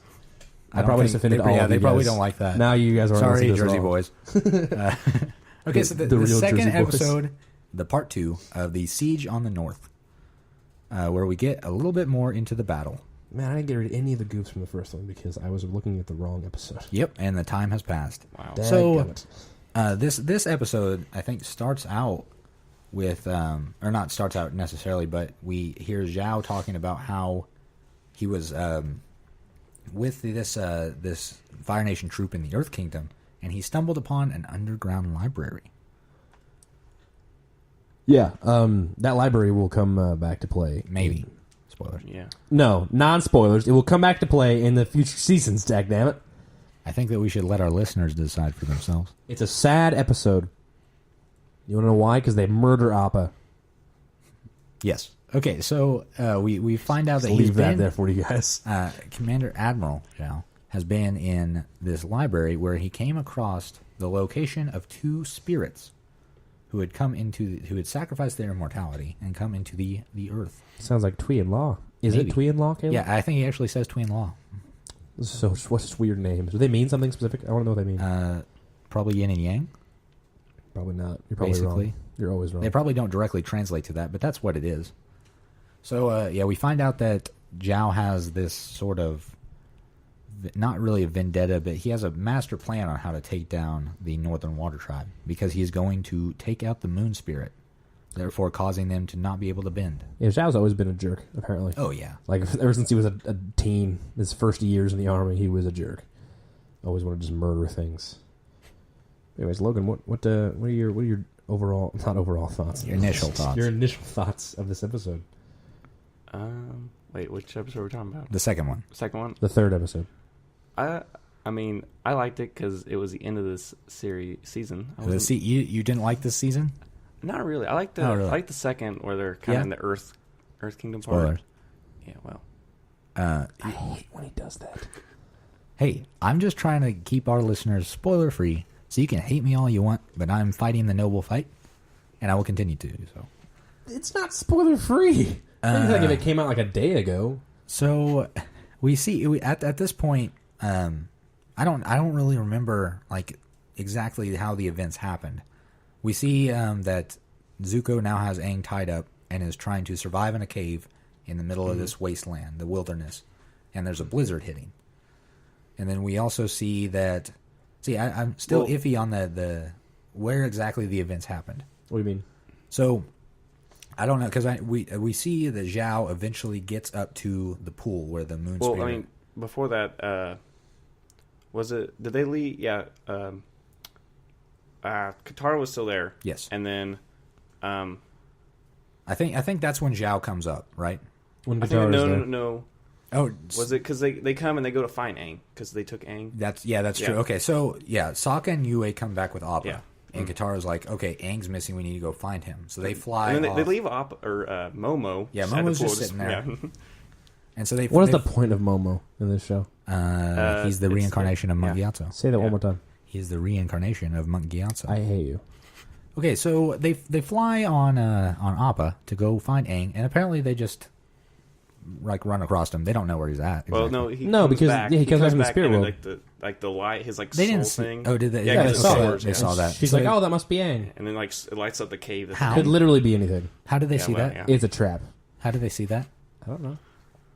I probably just offended all Yeah, of they you probably guys. don't like that. Now you guys are Sorry, listening to Jersey this boys. Okay, so the The real second Jersey boys. episode, the part 2 of the Siege on the North, where we get a little bit more into the battle. Man, I didn't get rid of any of the goofs from the first one because I was looking at the wrong episode. Yep, and the time has passed. Wow. So, Dadgummit. this episode, I think, starts out with, or not starts out necessarily, but we hear Zhao talking about how he was with this Fire Nation troop in the Earth Kingdom, and he stumbled upon an underground library. Yeah, that library will come back to play. Maybe. Spoilers. Yeah. No, non-spoilers. It will come back to play in the future seasons, dagnammit. I think that we should let our listeners decide for themselves. It's a sad episode. You want to know why? Because they murder Appa. Yes. Okay, so we find out that Just he's leave that been, there for you guys. Commander Admiral Zhao has been in this library where he came across the location of two spirits who had sacrificed their immortality and come into the earth. Sounds like Twee and Law. Is Maybe. it Twee and Law, Caleb? Yeah, I think he actually says Twin Law. So what's this weird name? Do they mean something specific? I want to know what they mean. Probably yin and yang. Probably not. You're probably Basically. wrong. You're always wrong. They probably don't directly translate to that, but that's what it is. So, yeah, we find out that Zhao has this sort of, not really a vendetta, but he has a master plan on how to take down the Northern Water Tribe, because he's going to take out the Moon Spirit, therefore causing them to not be able to bend. Yeah, Zhao's always been a jerk, apparently. Oh, yeah. Like, ever since he was a teen, his first years in the army, he was a jerk. Always wanted to just murder things. Anyways, Logan, what are your overall, not overall thoughts? Your initial thoughts. Your initial thoughts of this episode. Wait, which episode are we talking about? The second one. Second one? The third episode. I mean, I liked it because it was the end of this season. You didn't like this season? Not really. I like Oh, really? I like the second where they're kind of Yeah. in the Earth Kingdom part. Spoilers. Yeah, well. I hate when he does that. Hey, I'm just trying to keep our listeners spoiler-free, so you can hate me all you want, but I'm fighting the noble fight, and I will continue to do so. It's not spoiler free. Like if it came out like a day ago. So we see at this point, I don't really remember like exactly how the events happened. We see that Zuko now has Aang tied up and is trying to survive in a cave in the middle of this wasteland, the wilderness, and there's a blizzard hitting. And then we also see that. See, I'm still iffy on the where exactly the events happened. What do you mean? So I don't know, because we see that Zhao eventually gets up to the pool where the moon spirit. Well, I mean, before that, was it? Did they leave? Yeah. Katara was still there. Yes. And then, I think that's when Zhao comes up, right? When I think Katara's there. no. Oh, Was it because they come and they go to find Aang because they took Aang? that's true. Yeah. Okay, so yeah, Sokka and Yue come back with Appa. Yeah. And Katara's like, okay, Aang's missing. We need to go find him. So they fly. And then off. they leave Momo. Yeah, at the Momo's pool, just sitting there. Yeah. And so they. What is the point of Momo in this show? He's the it's reincarnation of yeah. Mangiato. Say that one more time. He's the reincarnation of Monk Gyatso. I hate you. Okay, so they fly on Appa to go find Aang, and apparently they just like run across him. They don't know where he's at. Well, exactly. no, because he comes back from the spirit and, world. like the light, his like They soul didn't see. thing. Oh, did they? Yeah, Yeah, they they saw saw that. that. They saw that. She's So like, oh, that must be Aang. And then like it lights up the cave. That's How? Could literally be anything. how did they see well, that? yeah. It's a trap. How did they see that? I don't know.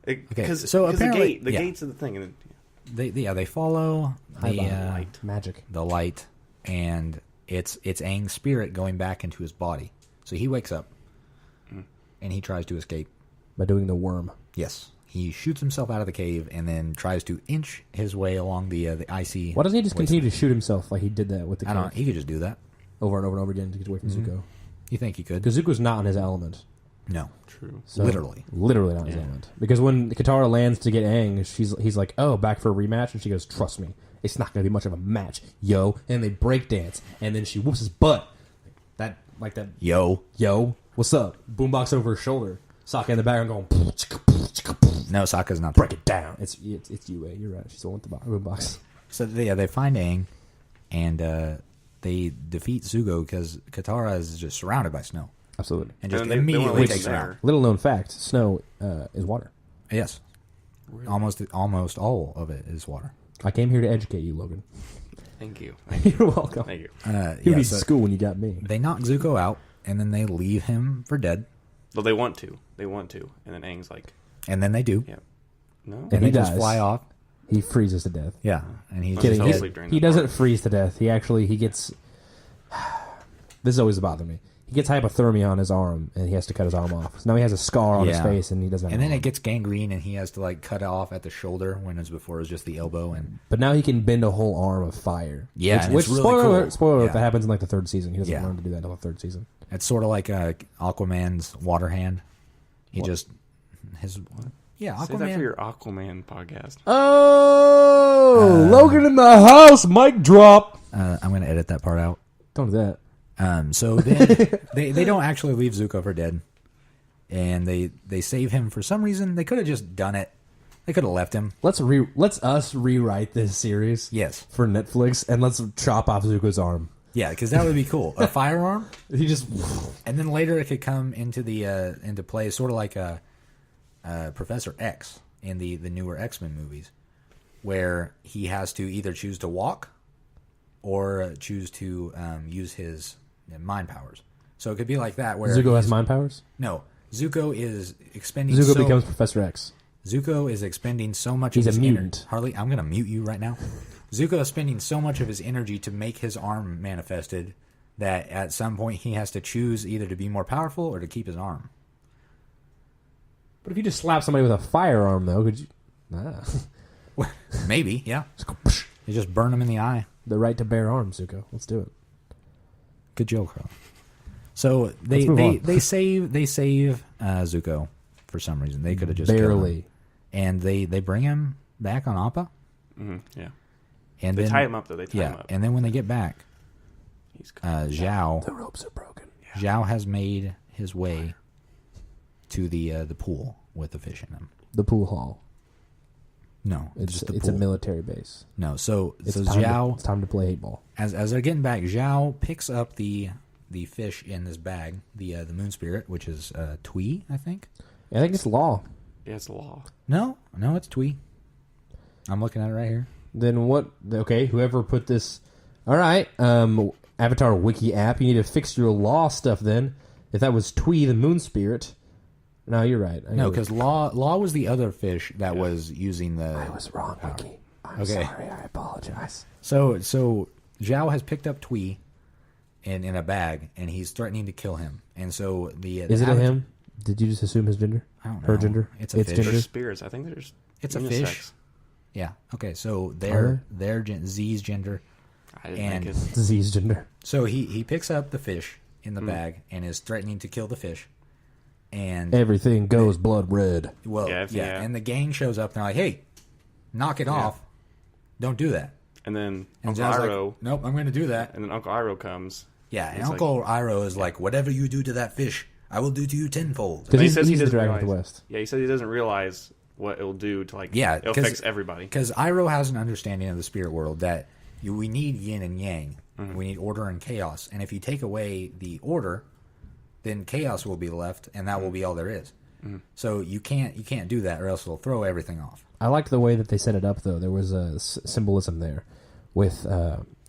Because so apparently- the yeah. gates of the thing. And They follow the Light. Magic. the light, and it's Aang's spirit going back into his body. So he wakes up, and he tries to escape. By doing the worm. Yes, he shoots himself out of the cave, and then tries to inch his way along the icy. Why doesn't he just continue to shoot himself like he did that with the I don't know. cave? He could just do that. Over and over and over again to get away from Zuko. You think he could? Because Zuko's not in his element. No, true. So, Literally not in his element. Because when Katara lands to get Aang, he's like, "Oh, back for a rematch," and she goes, "Trust me, it's not going to be much of a match, yo." And they break dance, and then she whoops his butt. That yo. what's up? Boombox over her shoulder, Sokka in the background going, No, Sokka's not. break it down. It's Yue. You're right. She's the one with the boombox. So they find Aang, and they defeat Zuko because Katara is just surrounded by snow, Absolutely. and just And they immediately wanna leave takes him her there. out. Little known fact: snow is water. Yes, almost all of it is water. I came here to educate you, Logan. Thank you. You're welcome. Thank you. You Yeah, need so school when you got me. they knock Zuko out, and then they leave him for dead, Well, they want to. And then Aang's like, and then they do, yeah, no. And and he they just dies. fly off. He freezes to death. Yeah, and he's Kidding. fell just asleep during He that doesn't part. freeze to death. He gets. This always bothered me. He gets hypothermia on his arm, and he has to cut his arm off. So now he has a scar on his Yeah. face, and he doesn't. Have and an then arm. it gets gangrene, and he has to like cut off at the shoulder when it's before it was just the elbow. And But now he can bend a whole arm of fire. Yeah, and which it's really spoiler cool. alert, spoiler alert, Yeah. that happens in like the third season. He doesn't Yeah. learn to do that until the third season. it's sort of like Aquaman's water hand. He What? just his yeah Save that for Aquaman. your Aquaman podcast. Oh, Logan in the house, mic drop. I'm gonna edit that part out. Don't do that. So then they don't actually leave Zuko for dead, and they save him for some reason. They could have just done it. They could have left him. Let's us rewrite this series. Yes, For Netflix, and let's chop off Zuko's arm. yeah, because that would be cool. A firearm, He just and then later it could come into the into play, sort of like Professor X in the newer X-Men movies, where he has to either choose to walk or choose to use his mind powers. So it could be like that, where Zuko has he's- mind powers. No, Zuko is expending. Zuko becomes Professor X. Zuko is expending so much. He's of a his mutant. Energy. Harley, I'm going to mute you right now. Zuko is spending so much of his energy to make his arm manifested that at some point he has to choose either to be more powerful or to keep his arm. But if you just slap somebody with a firearm, though, could you? Nah. Maybe, yeah. Just go, psh. You just burn him in the eye. The right to bear arms, Zuko. Let's do it. Good joke, Harley. So Let's move on. they save Zuko for some reason. They could have just killed him. Barely. And they bring him back on Appa. Yeah. And They then tie him up though. They tie him yeah, up. and then when they get back, He's gone. Zhao The ropes are broken. Zhao has made his way to the pool with the fish in them. The pool hall. No, It's just the it's a pool. military base. No, so It's Zhao, it's time to play 8-ball. as they're getting back, Zhao picks up the fish in this bag, the moon spirit, which is Twee, I think. I think it's law. Yeah, it's law. No, it's Twee. I'm looking at it right here. Then what? Okay, whoever put this. All right, Avatar Wiki app. You need to fix your law stuff. Then, if that was Twee the moon spirit. No, you're right. No, because Law was the other fish that was using the. I was wrong, Wiki. I'm Okay. sorry. I apologize. So Zhao has picked up Twee in a bag, and he's threatening to kill him. And so Is it a him? Did you just assume his gender? I don't know. Her gender? It's a fish. gender. There's spirits. I think there's. It's a unisex. fish. Yeah. Okay. So Are their Z's gender. I didn't And- think it. Disease gender. So he picks up the fish in the bag and is threatening to kill the fish. And Everything goes blood red. well, Yeah. and the gang shows up and they're like, "Hey, knock it off! Don't do that." And then And Uncle Zhao's Iroh. like, "Nope, I'm going to do that." And then Uncle Iroh comes. Yeah, and It's Uncle Iroh is like, "Whatever you do to that fish, I will do to you tenfold." Because But he he's, says he he's the doesn't dragon of the realize- west. Yeah, he said he doesn't realize what it'll do to like. Yeah, it affects everybody. Because Iroh has an understanding of the spirit world that we need yin and yang. Mm-hmm. We need order and chaos. And if you take away the order, then chaos will be left, and that will be all there is. Mm-hmm. So you can't do that, or else it'll throw everything off. I liked the way that they set it up, though. There was a symbolism there with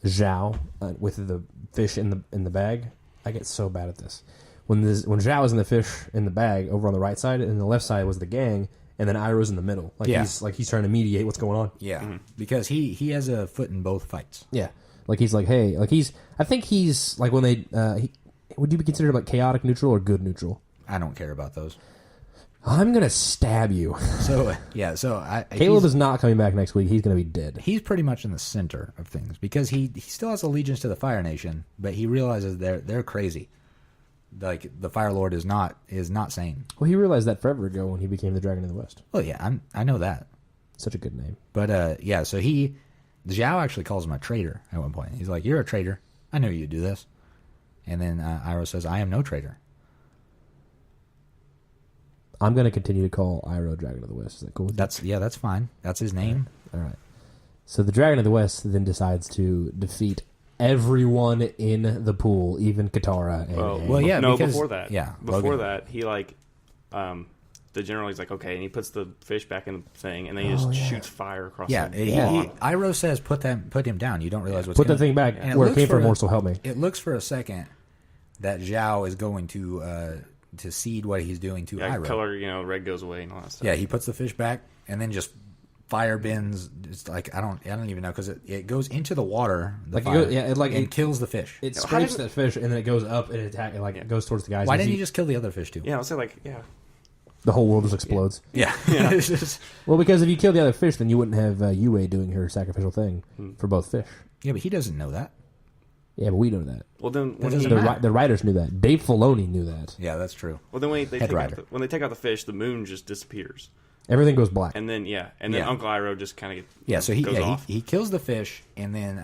Zhao with the fish in the bag. I get so bad at this. When Zhao was in the fish in the bag over on the right side, and the left side was the gang, and then Iroh's in the middle. He's trying to mediate what's going on. Yeah, because he has a foot in both fights. Yeah, like he's like, hey, like I think he's like when they would you be considered like chaotic neutral or good neutral? I don't care about those. I'm gonna stab you. So Caleb is not coming back next week. He's gonna be dead. He's pretty much in the center of things because he still has allegiance to the Fire Nation, but he realizes they're crazy. Like the Fire Lord is not sane. Well, he realized that forever ago when he became the Dragon of the West. Well, yeah, I know that. Such a good name. But so Zhao actually calls him a traitor at one point. He's like, "You're a traitor. I knew you'd do this." And then Iroh says, "I am no traitor." I'm going to continue to call Iroh Dragon of the West. Is that cool? That's fine. That's his name. All right. So the Dragon of the West then decides to defeat everyone in the pool, even Katara. Before that. Yeah. Before that, he the general, he's like, okay, and he puts the fish back in the thing, and then he just shoots fire across the Iroh says, put him down. You don't realize what's Put the thing back where it came from, or so help me. It looks for a second that Zhao is going to cede what he's doing to Iroh. Color, red goes away and all that stuff. Yeah, he puts the fish back and then just fire bends. It's like I don't even know because it goes into the water. It kills the fish. It scrapes that fish and then it goes up and it goes towards the guys. Why didn't you just kill the other fish too? Yeah, I'll say the whole world just explodes. Yeah. It's just, well, because if you kill the other fish, then you wouldn't have Yue doing her sacrificial thing for both fish. Yeah, but he doesn't know that. Yeah, but we know that. Well, then the writers knew that. Dave Filoni knew that. Yeah, that's true. Well, then when they take out the fish, the moon just disappears. Everything goes black. And then Uncle Iroh just kind of so goes off. He kills the fish, and then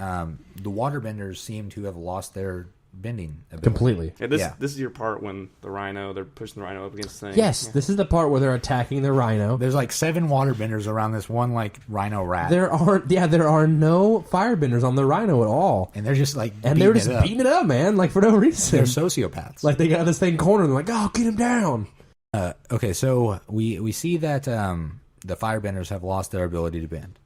the waterbenders seem to have lost their bending ability. Completely. Yeah, this is your part when they're pushing the rhino up against the thing. Yes, this is the part where they're attacking the rhino. There's like 7 waterbenders around this one like rhino rat. There are no firebenders on the rhino at all. And they're just like beating it up, man, like for no reason. They're sociopaths. Like they got this thing cornered and they're like, oh, get him down. Okay, so we see that the firebenders have lost their ability to bend.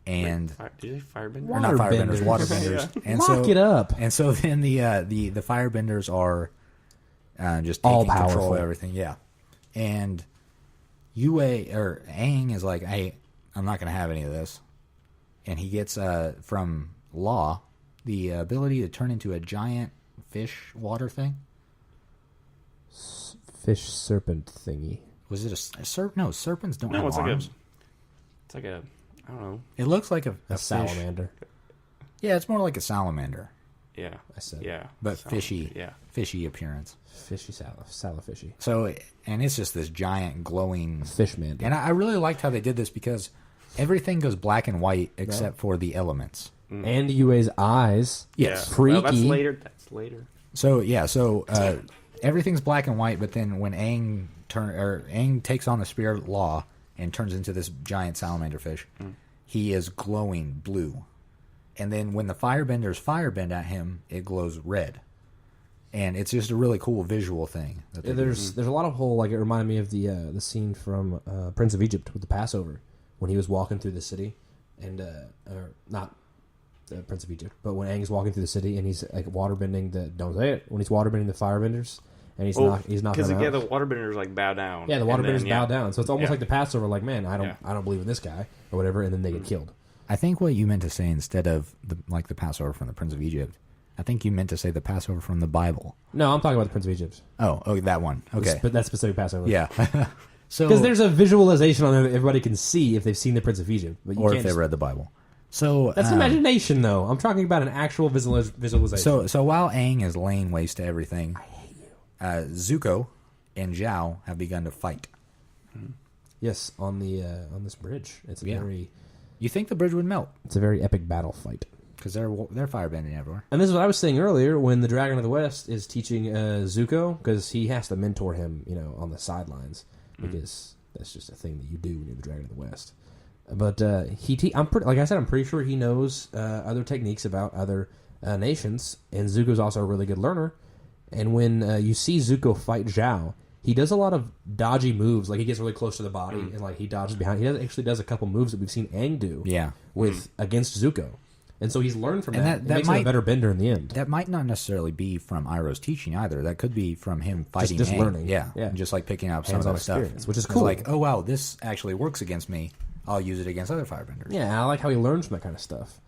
And did you say firebender? Or not firebenders, waterbenders. Yeah. And Lock it up. And so then the firebenders are just taking all powerful. Control of everything. Yeah. And Yue or Aang is like, hey, I'm not going to have any of this. And he gets from Law the ability to turn into a giant fish water thing. Fish serpent thingy. Was it a serpent? No, serpents don't have it's arms. Like a I don't know. It looks like a salamander. Yeah, it's more like a salamander. Yeah, I said. Yeah, but fishy. Yeah, fishy appearance. Fishy salafishy. So, and it's just this giant glowing fish man. And I really liked how they did this because everything goes black and white except for the elements. And Yue's eyes. Yes, freaky. Well, that's later. So everything's black and white, but then when Aang takes on the spirit Law and turns into this giant salamander fish, he is glowing blue. And then when the firebenders firebend at him, it glows red. And it's just a really cool visual thing. There's a lot of whole, like, it reminded me of the scene from Prince of Egypt with the Passover when he was walking through the city, and or not Prince of Egypt, but when Aang's walking through the city and he's like waterbending when he's waterbending the firebenders. And he's not because the waterbenders like bow down. Yeah, the waterbenders bow down. So it's almost like the Passover. Like, man, I don't believe in this guy or whatever, and then they get killed. I think what you meant to say instead of the Passover from the Prince of Egypt, I think you meant to say the Passover from the Bible. No, I'm talking about the Prince of Egypt. Oh, that one. Okay, but that specific Passover. Yeah. So because there's a visualization on there that everybody can see if they've seen the Prince of Egypt, or if they read the Bible. So that's imagination, though. I'm talking about an actual visualization. So while Aang is laying waste to everything, Zuko and Zhao have begun to fight. Yes, on this bridge. It's a very. You think the bridge would melt? It's a very epic battle fight because they're firebending everywhere. And this is what I was saying earlier when the Dragon of the West is teaching Zuko, because he has to mentor him, on the sidelines, because that's just a thing that you do when you're the Dragon of the West. But like I said, I'm pretty sure he knows other techniques about other nations, and Zuko's also a really good learner. And when you see Zuko fight Zhao, he does a lot of dodgy moves. Like he gets really close to the body and like he dodges behind. He actually does a couple moves that we've seen Aang do. Against Zuko, and so he's learned from that. It makes him a better bender in the end. That might not necessarily be from Iroh's teaching either. That could be from him fighting. Just Aang. learning. Yeah, Yeah. just like picking up some of Hands-on that stuff, experience, which is It's cool. like, oh wow, this actually works against me. I'll use it against other firebenders. Yeah, and I like how he learns from that kind of stuff.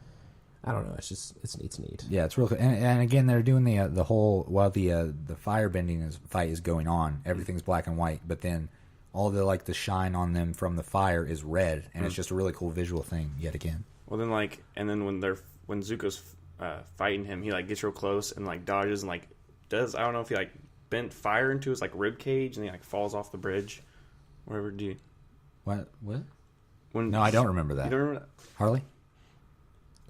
I don't know. It's neat. Yeah, it's real. And again, they're doing the whole while the firebending fight is going on. Everything's black and white, but then all the shine on them from the fire is red, and it's just a really cool visual thing yet again. Well, then when Zuko's fighting him, he like gets real close and like dodges and like does I don't know if he like bent fire into his like rib cage and he like falls off the bridge. Whatever. Do you? What? When No, I don't remember that. You don't remember that? Harley?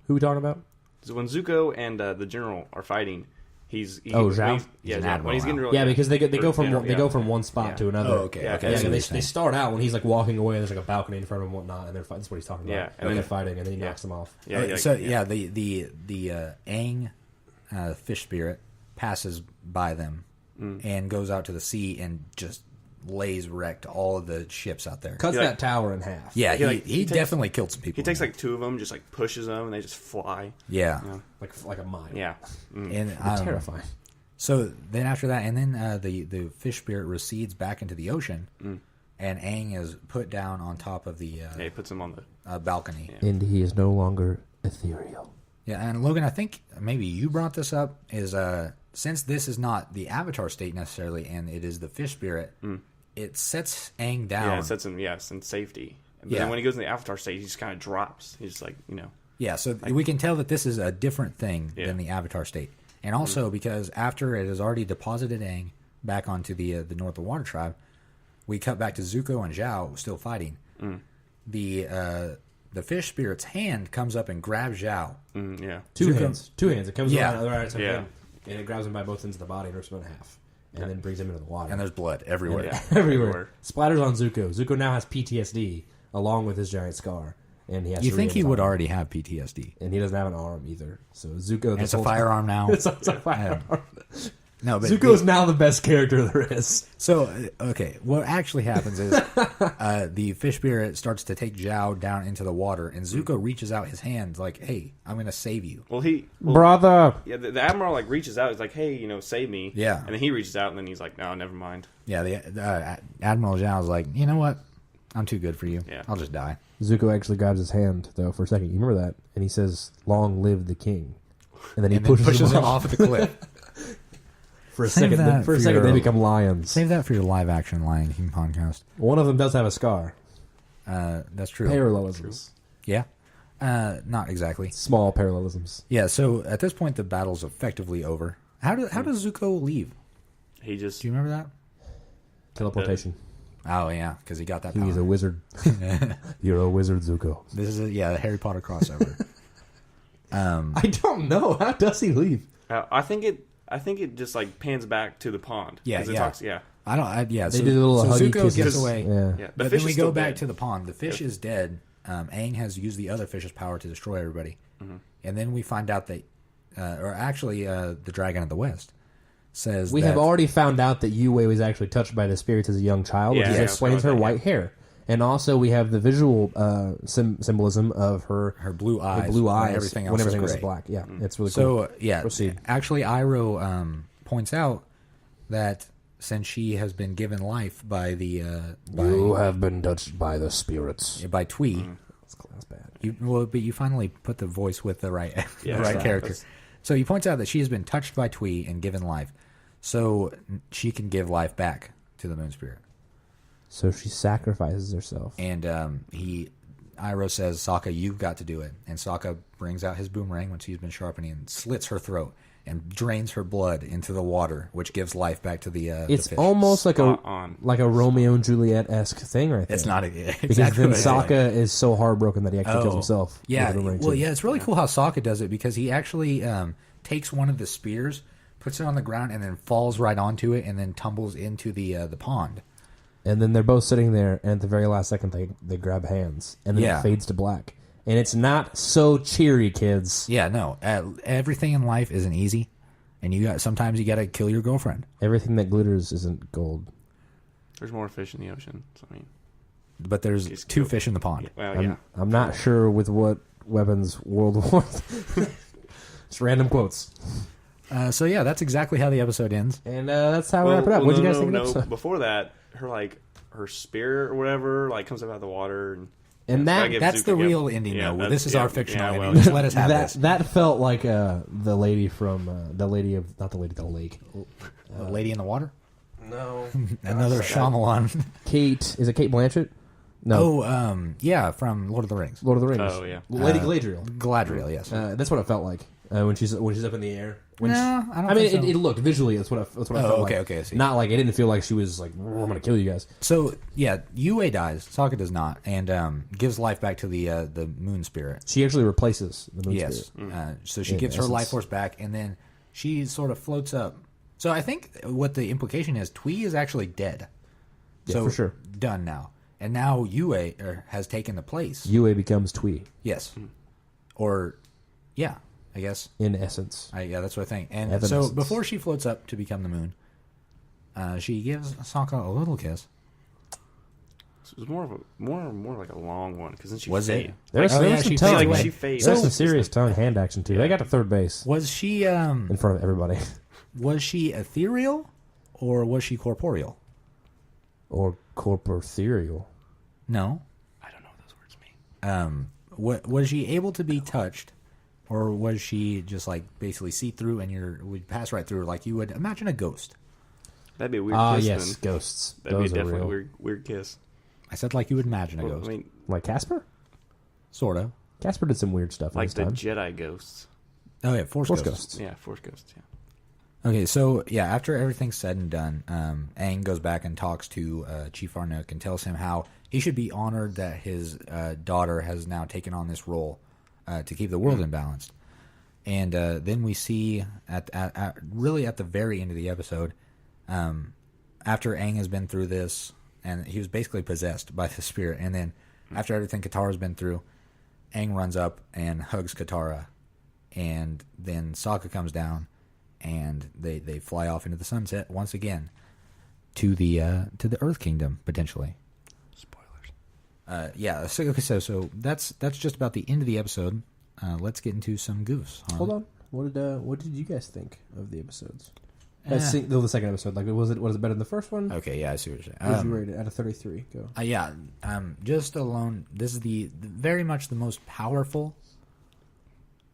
Who are we talking about? So when Zuko and the general are fighting, Zhao? When he's getting real, Yeah, because they go from general, one spot to another. Oh, okay. Yeah, Okay. yeah, I see what they you're saying. start out when he's like walking away. And there's like a balcony in front of him and whatnot, and they're fighting. That's what he's talking about. Yeah, and then they're fighting, and then he yeah. knocks them off. The Aang fish spirit passes by them and goes out to the sea and just lays wreck to all of the ships out there. Cuts that tower in half. Yeah, He he definitely killed some people. He takes like two of them, just like pushes them, and they just fly. Yeah. You know? like a mine. Yeah. And Terrifying. So then after that, and then the fish spirit recedes back into the ocean, and Aang is put down on top of the He puts them on the balcony. Yeah. And he is no longer ethereal. Yeah, and Logan, I think maybe you brought this up, is since this is not the Avatar state necessarily, and it is the fish spirit, it sets Aang down. Yeah, it sets him in safety. But then when he goes in the Avatar state, he just kind of drops. He's just like Yeah, so we can tell that this is a different thing than the Avatar state. And also because after it has already deposited Aang back onto the North of Water Tribe, we cut back to Zuko and Zhao still fighting. The fish spirit's hand comes up and grabs Zhao. yeah. Two hands. It comes around the right side Yeah. of him, and it grabs him by both ends of the body and rips him in half. And then brings him into the water. And there's blood everywhere. Yeah. Everywhere. Splatters on Zuko. Zuko now has PTSD along with his giant scar. And he has You to think regain he his would arm. already have PTSD? And he doesn't have an arm either. So Zuko... And it's a firearm now. It's a firearm. No, but Zuko is now the best character there is. So, okay, what actually happens is the fish spirit starts to take Zhao down into the water, and Zuko reaches out his hand like, hey, I'm going to save you. Well, Brother! Yeah, the admiral like reaches out. He's like, "Hey, save me." Yeah. And then he reaches out, and then he's like, "No, never mind." Yeah, the Admiral Zhao's like, you know what? I'm too good for you. Yeah. I'll just die. Zuko actually grabs his hand, though, for a second. You remember that? And he says, "Long live the king." And then he pushes him off. the cliff. For a Save second, that for a for second your- they become lions. Save that for your live-action Lion King podcast. One of them does have a scar. That's true. Parallelisms. Yeah. Not exactly. Small parallelisms. Yeah, so at this point, the battle's effectively over. How does Zuko leave? He just Do you remember that? Teleportation. Oh, yeah, because he got that power. He's a wizard. You're a wizard, Zuko. This is a Harry Potter crossover. I don't know. How does he leave? I think it just like pans back to the pond. Yeah, 'Cause it yeah. talks, yeah. They They did a little huggy Zuko kisses. gets away. Yeah. Yeah. The But fish then we is go still back dead. to the pond. The fish is dead. Aang has used the other fish's power to destroy everybody. And then we find out that, the Dragon of the West says We that, have already found out that Yue was actually touched by the spirits as a young child, which Yeah, just yeah, explains I her forgot white that, hair. And also we have the visual symbolism of her blue eyes, when everything when else is everything was gray. black. Yeah, it's really cool. So, Proceed. actually, Iroh points out that since she has been given life by the You have been touched by the spirits. by Twee, That's bad. but you finally put the voice with the right Yeah, the right that's- character. So he points out that she has been touched by Twee and given life, so she can give life back to the Moon Spirit. So she sacrifices herself. And Iroh says, "Sokka, you've got to do it." And Sokka brings out his boomerang, which he's been sharpening, and slits her throat and drains her blood into the water, which gives life back to the It's fish. almost like Spot on. a Romeo and Juliet-esque thing right there. It's not exactly because then what it is. Sokka is so heartbroken that he actually kills himself. Yeah, with the boomerang well, too. yeah, it's really cool how Sokka does it because he actually takes one of the spears, puts it on the ground, and then falls right onto it, and then tumbles into the pond. And then they're both sitting there, and at the very last second, they grab hands, and then Yeah. it fades to black. And it's not so cheery, kids. Yeah, no. Everything in life isn't easy, and sometimes you got to kill your girlfriend. Everything that glitters isn't gold. There's more fish in the ocean. So, I mean, But there's Just two kill- fish in the pond. well, yeah. I'm not sure with what weapons World War. Just random quotes. So yeah, that's exactly how the episode ends. And that's how we wrap it up. What do you guys think of the episode? Before that, her spirit or whatever comes up out of the water, And gotta give That's Zuko the a gift. real ending, Yeah, though. that's- This is yeah, our fictional yeah, ending. well, Just let us have this. That felt like the lady from the lady of not the lady at the lake. The Lady in the Water? No, Another Shyamalan. Kate is it Kate Blanchett? No, Yeah, from Lord of the Rings. Lord of the Rings. Oh, yeah. Lady Galadriel. Galadriel, yes. That's what it felt like when she's up in the air. When No, I don't I mean, think so. it looked visually. That's what I felt like. okay, I see. Not like it didn't feel like she was like, "Oh, I'm gonna kill you guys." So, yeah, Yue dies. Sokka does not. And gives life back to the moon spirit. She actually replaces the moon Yes. spirit. So she In gives her essence. life force back, and then she sort of floats up. So I think what the implication is, Twee is actually dead. Yeah, So for sure. done now. And now Yue has taken the place. Yue becomes Twee Yes. Or, yeah, I guess. in essence. Yeah, that's what I think. And Evanescence. so before she floats up to become the moon, she gives Sokka a little kiss. It was more like a long one because then she Was it? faded. There was, Oh, there yeah, was some she tongue. faded Like away. she fades. There's some serious tongue hand action too. They got to third base Was she in front of everybody, ethereal or was she corporeal? or corporeal. No. I don't know what those words mean. Was she able to be touched, or was she just like basically see through and would pass right through like you would imagine a ghost? That'd be a weird Ah, kiss. yes, Then. ghosts. That'd Those be are definitely real. a weird kiss. I said like you would imagine a Well, ghost. I mean, Like Casper. Sort of. Casper did some weird stuff in like his the time. Jedi ghosts. Oh yeah, Force Force ghosts. ghosts. Yeah, Force ghosts. Yeah. Okay, so yeah, after everything's said and done, Aang goes back and talks to Chief Arnook and tells him how he should be honored that his daughter has now taken on this role to keep the world imbalanced. And then we see really at the very end of the episode, after Aang has been through this, and he was basically possessed by the spirit, and then after everything Katara's been through, Aang runs up and hugs Katara, and then Sokka comes down, and they fly off into the sunset once again to the Earth Kingdom potentially. Spoilers. Yeah. So that's just about the end of the episode. Let's get into some goofs. Huh? Hold on. What did you guys think of the episodes? The second episode. Like, was it better than the first one? Okay. Yeah, I see what you're What did saying. you rate it out of 33? Go. Yeah. Just alone, this is the very much the most powerful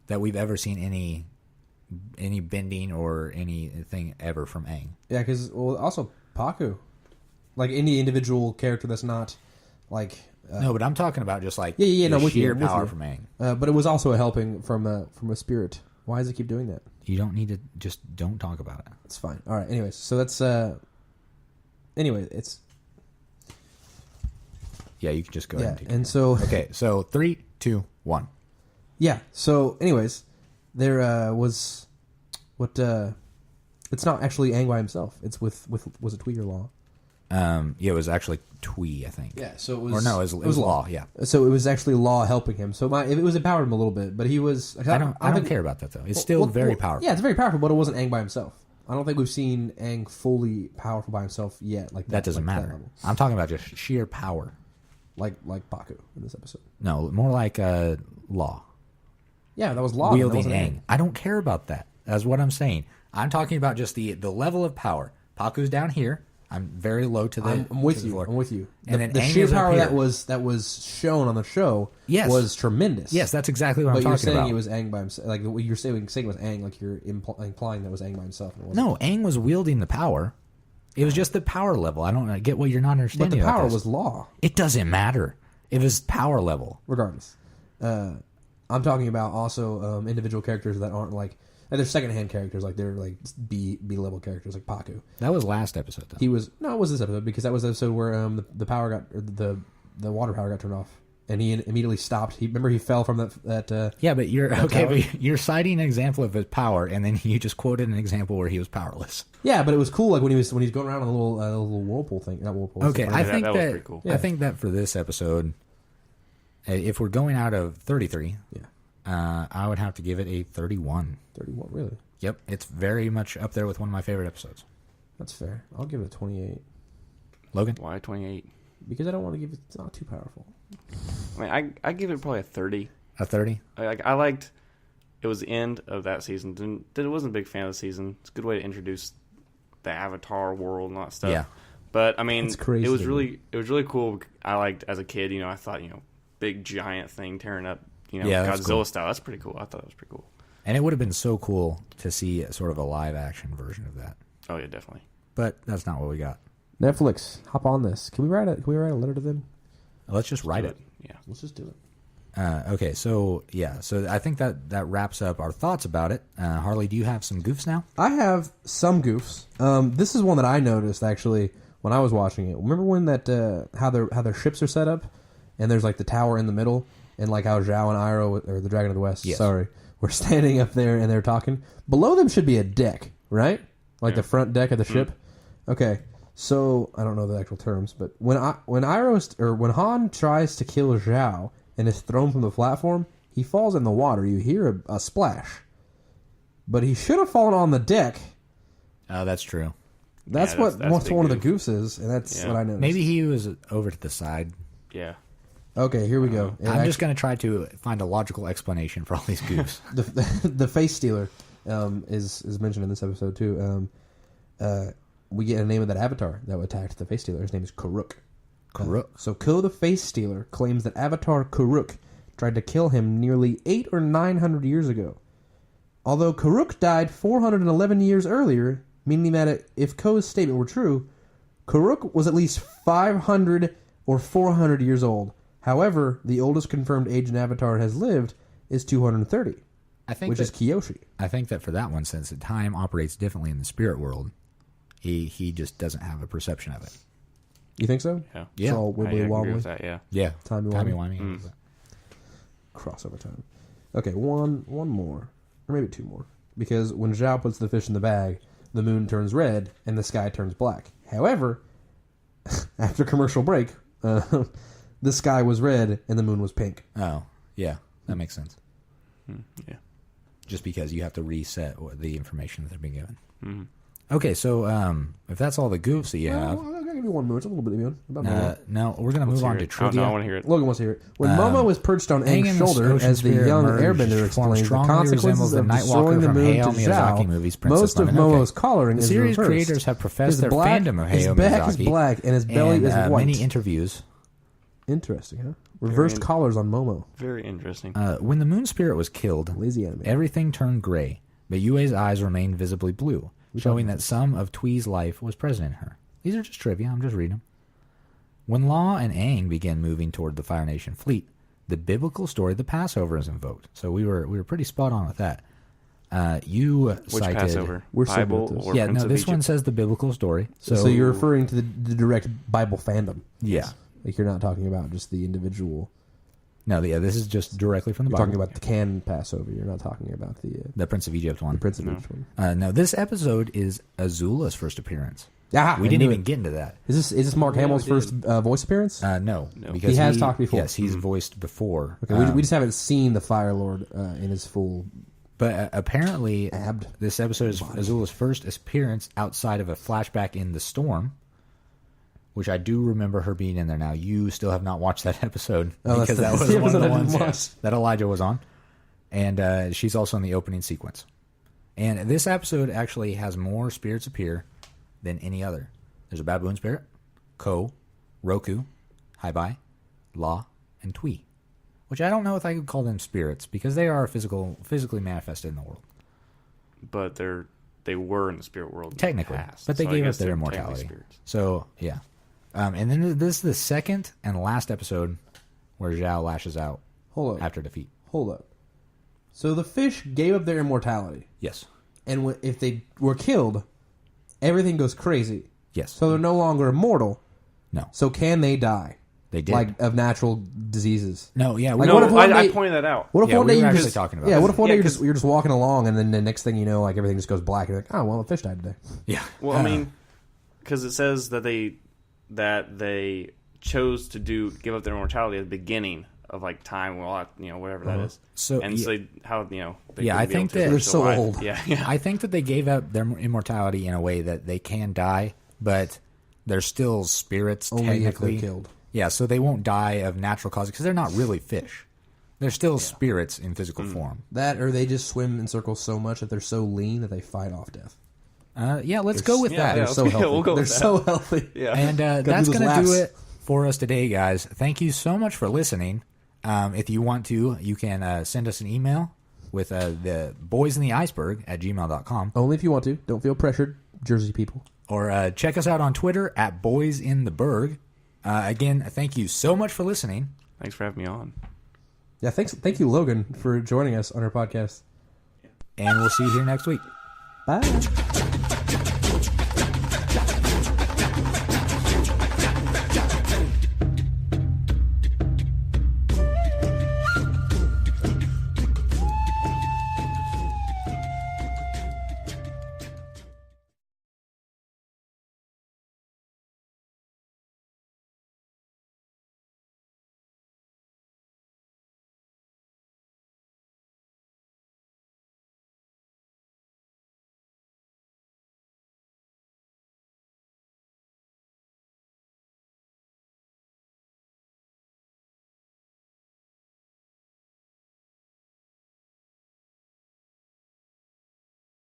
that we've ever seen any bending or anything ever from Aang. Yeah, because also Paku, like any individual character that's not like No, but I'm talking about just like Yeah, the no, with you, sheer I'm with power you. from Aang. but it was also a helping from a spirit. Why does it keep doing that? You don't need to just don't talk about it. It's fine. All right. Anyways, so that's anyway, it's Yeah, you can just go ahead yeah, and take and so Okay, so 3, 2, 1. yeah. So anyways, there was what it's not actually Aang by himself. It's with was it Twee or Law? Yeah, it was actually Twee, I think. Yeah. So it was Or no, it was Law. Yeah, So it was actually Law helping him. So it was empowered him a little bit, but he was. I don't think- care about that though. It's still very powerful. Yeah, it's very powerful, but it wasn't Aang by himself. I don't think we've seen Aang fully powerful by himself yet. Like That doesn't like matter. level. I'm talking about just sheer power. Like Baku in this episode. No, more like Law Yeah, that was Law. wielding that wasn't Aang. I don't care about that. That's what I'm saying. I'm talking about just the level of power. Paku's down here. I'm very low to the. I'm with to the you. floor. I'm with you. And then The Aang sheer is up power here. that was shown on the show Yes. was tremendous. Yes, that's exactly what but I'm you're talking saying about. it was Aang by himself. Like what you're saying was Aang. Like you're implying that was Aang by himself. And it wasn't. No, Aang was wielding the power. It was just the power level. I don't get what you're not but understanding. the about power this. was Law. It doesn't matter. It was power level. Regardless, I'm talking about also individual characters that aren't like they're secondhand characters. Like they're like B level characters, like Paku. That was last episode, though. It was this episode because that was the episode where the power got or the water power got turned off. and he immediately stopped. Remember he fell from that. Yeah, but you're okay. tower? But you're citing an example of his power, and then you just quoted an example where he was powerless. Yeah, but it was cool. Like when he's going around on a little whirlpool thing. Not whirlpool. Okay, I think that was that pretty cool. I think that for this episode, if we're going out of 33, I would have to give it a 31. 31, really? Yep, it's very much up there with one of my favorite episodes. That's fair. I'll give it a 28 Logan, Why 28? because I don't want to give it. It's not too powerful. I mean, I give it probably a 30. a 30. I liked. It was the end of that season. Wasn't a big fan of the season. It's a good way to introduce the Avatar world and all that stuff. Yeah. But I mean, It's crazy. it was really cool. I liked as a kid. I thought big giant thing tearing up. Yeah, that's Godzilla cool. style. That's pretty cool. I thought that was pretty cool. And it would have been so cool to see sort of a live action version of that. Oh yeah, definitely. But that's not what we got. Netflix, hop on this. Can we write a letter to them? Let's just write Do it. Yeah. Let's just do it. Okay, so I think that wraps up our thoughts about it. Harley, do you have some goofs now? I have some goofs. This is one that I noticed actually when I was watching it. Remember when that how their ships are set up, and there's like the tower in the middle, and like how Zhao and Iroh, or the Dragon of the West, Yes. were standing up there and they're talking. Below them should be a deck, right? Like the front deck of the ship. Okay, so I don't know the actual terms, but when Han tries to kill Zhao and is thrown from the platform, he falls in the water. You hear a splash, but he should have fallen on the deck. Oh, that's true. That's Yeah, what that's big one of the goof. goofs is, and that's Yeah. what I noticed. Maybe he was over to the side. Yeah. Okay, here we go. And I'm just going to try to find a logical explanation for all these goofs. the face stealer is mentioned in this episode too. We get a name of that avatar that attacked the face stealer. His name is Karuk. Karuk. So Ko the face stealer claims that Avatar Karuk tried to kill him nearly 800 or 900 years ago. Although Karuk died 411 years earlier, meaning that if Ko's statement were true, Karuk was at least 500 or 400 years old. However, the oldest confirmed age an Avatar has lived is 230, which is Kyoshi. I think that for that one, since the time operates differently in the spirit world, he just doesn't have a perception of it. You think so? Yeah. Yeah. It's all I wibbly agree wobbly. with that. Yeah. Yeah. Timey-wimey. Timey-wimey. Crossover time. Okay, one more. Or maybe two more. Because when Zhao puts the fish in the bag, the moon turns red and the sky turns black. However, after commercial break, the sky was red and the moon was pink. Oh, yeah. That makes sense. Yeah. Just because you have to reset the information that they're being given. Mm-hmm. Okay, so if that's all the goofs that you have, Well, I'll give you one more. It's a little bit even. About Momo. now we're going to move on to trivia. I want to hear it. Logan wants to hear it. When Momo was perched on Aang's Aang's shoulder, ocean as the spirit young emerged, airbender formed explains the strongly consequences resembles the of Night destroying Walker the from moon to Hayao Miyazaki Zhao, movies, Princess most of Lemon. Momo's Okay. coloring The is series reversed. creators have professed His their black- fandom of his Hayao back is Miyazaki, black and his belly and, is white. many interviews. Interesting, huh? Reversed collars on Momo. Very interesting. When the moon spirit was killed, Lazy anime. everything turned gray, but Yue's eyes remained visibly blue, showing that some of Twee's life was present in her. These are just trivia. I'm just reading them. When Law and Aang began moving toward the Fire Nation fleet, the biblical story of the Passover is invoked. So we were pretty spot on with that. You Which cited Passover? We're Bible similar to or yeah, Prince no, of this Egypt? one says the biblical story. So you're referring to the direct Bible fandom. yeah. Like you're not talking about just the individual. No, yeah, this is just directly from the You're Bible. talking about the canon Passover. You're not talking about the Prince of Egypt one. the Prince of Egypt one. No, this episode is Azula's first appearance. Ah, We I didn't knew even it. get into that. Is this Mark Hamill's we first voice appearance? No, No. because He has talked before. Yes, he's voiced before. Okay, we just haven't seen the Fire Lord in his full. But apparently, Abbed. this episode is Azula's first appearance outside of a flashback in the storm, which I do remember her being in there. Now, you still have not watched that episode Oh, because that's that the was one of the episode I didn't ones watch. that Elijah was on, and she's also in the opening sequence. And this episode actually has more spirits appear than any other. There's a baboon spirit, Ko, Roku, Haibai, La, and Twee. Which I don't know if I could call them spirits because they are physically manifested in the world. But they were in the spirit world in the Technically. past, But they so I gave up guess their they're immortality. technically spirits. So, yeah. And then this is the second and last episode where Zhao lashes out Hold up. after defeat. Hold up. So the fish gave up their immortality, Yes. and if they were killed, everything goes crazy. Yes. So they're no longer immortal. No. So can they die? They did. like of natural diseases. No, yeah. Like, No, what if one I day- pointed that out. What if Yeah, one we day were you actually just talking about yeah? this. What if one Yeah, day 'cause- you're just walking along and then the next thing you know, like everything just goes black and you're like, oh well, a fish died today. Yeah. Well, I mean, because it says that they chose to give up their immortality at the beginning of like time, well, whatever that is. So, and yeah. so how they Yeah, couldn't I be able think to that- They're survive. so old. Yeah. I think that they gave up their immortality in a way that they can die, but they're still spirits Only if technically. they're killed. Yeah, so they won't die of natural causes because they're not really fish. They're still spirits in physical form. That or they just swim in circles so much that they're so lean that they fight off death. Yeah, let's go with that. They're so healthy. we'll go They're with that. so healthy. Yeah. And do that's those going to do laps. it for us today, guys. Thank you so much for listening. If you want to, you can send us an email with the boysintheiceberg@gmail.com. Only if you want to. Don't feel pressured, Jersey people. Or check us out on Twitter @boysintheberg. Again, thank you so much for listening. Thanks for having me on. Yeah, thank you, Logan, for joining us on our podcast. And we'll see you here next week. Bye.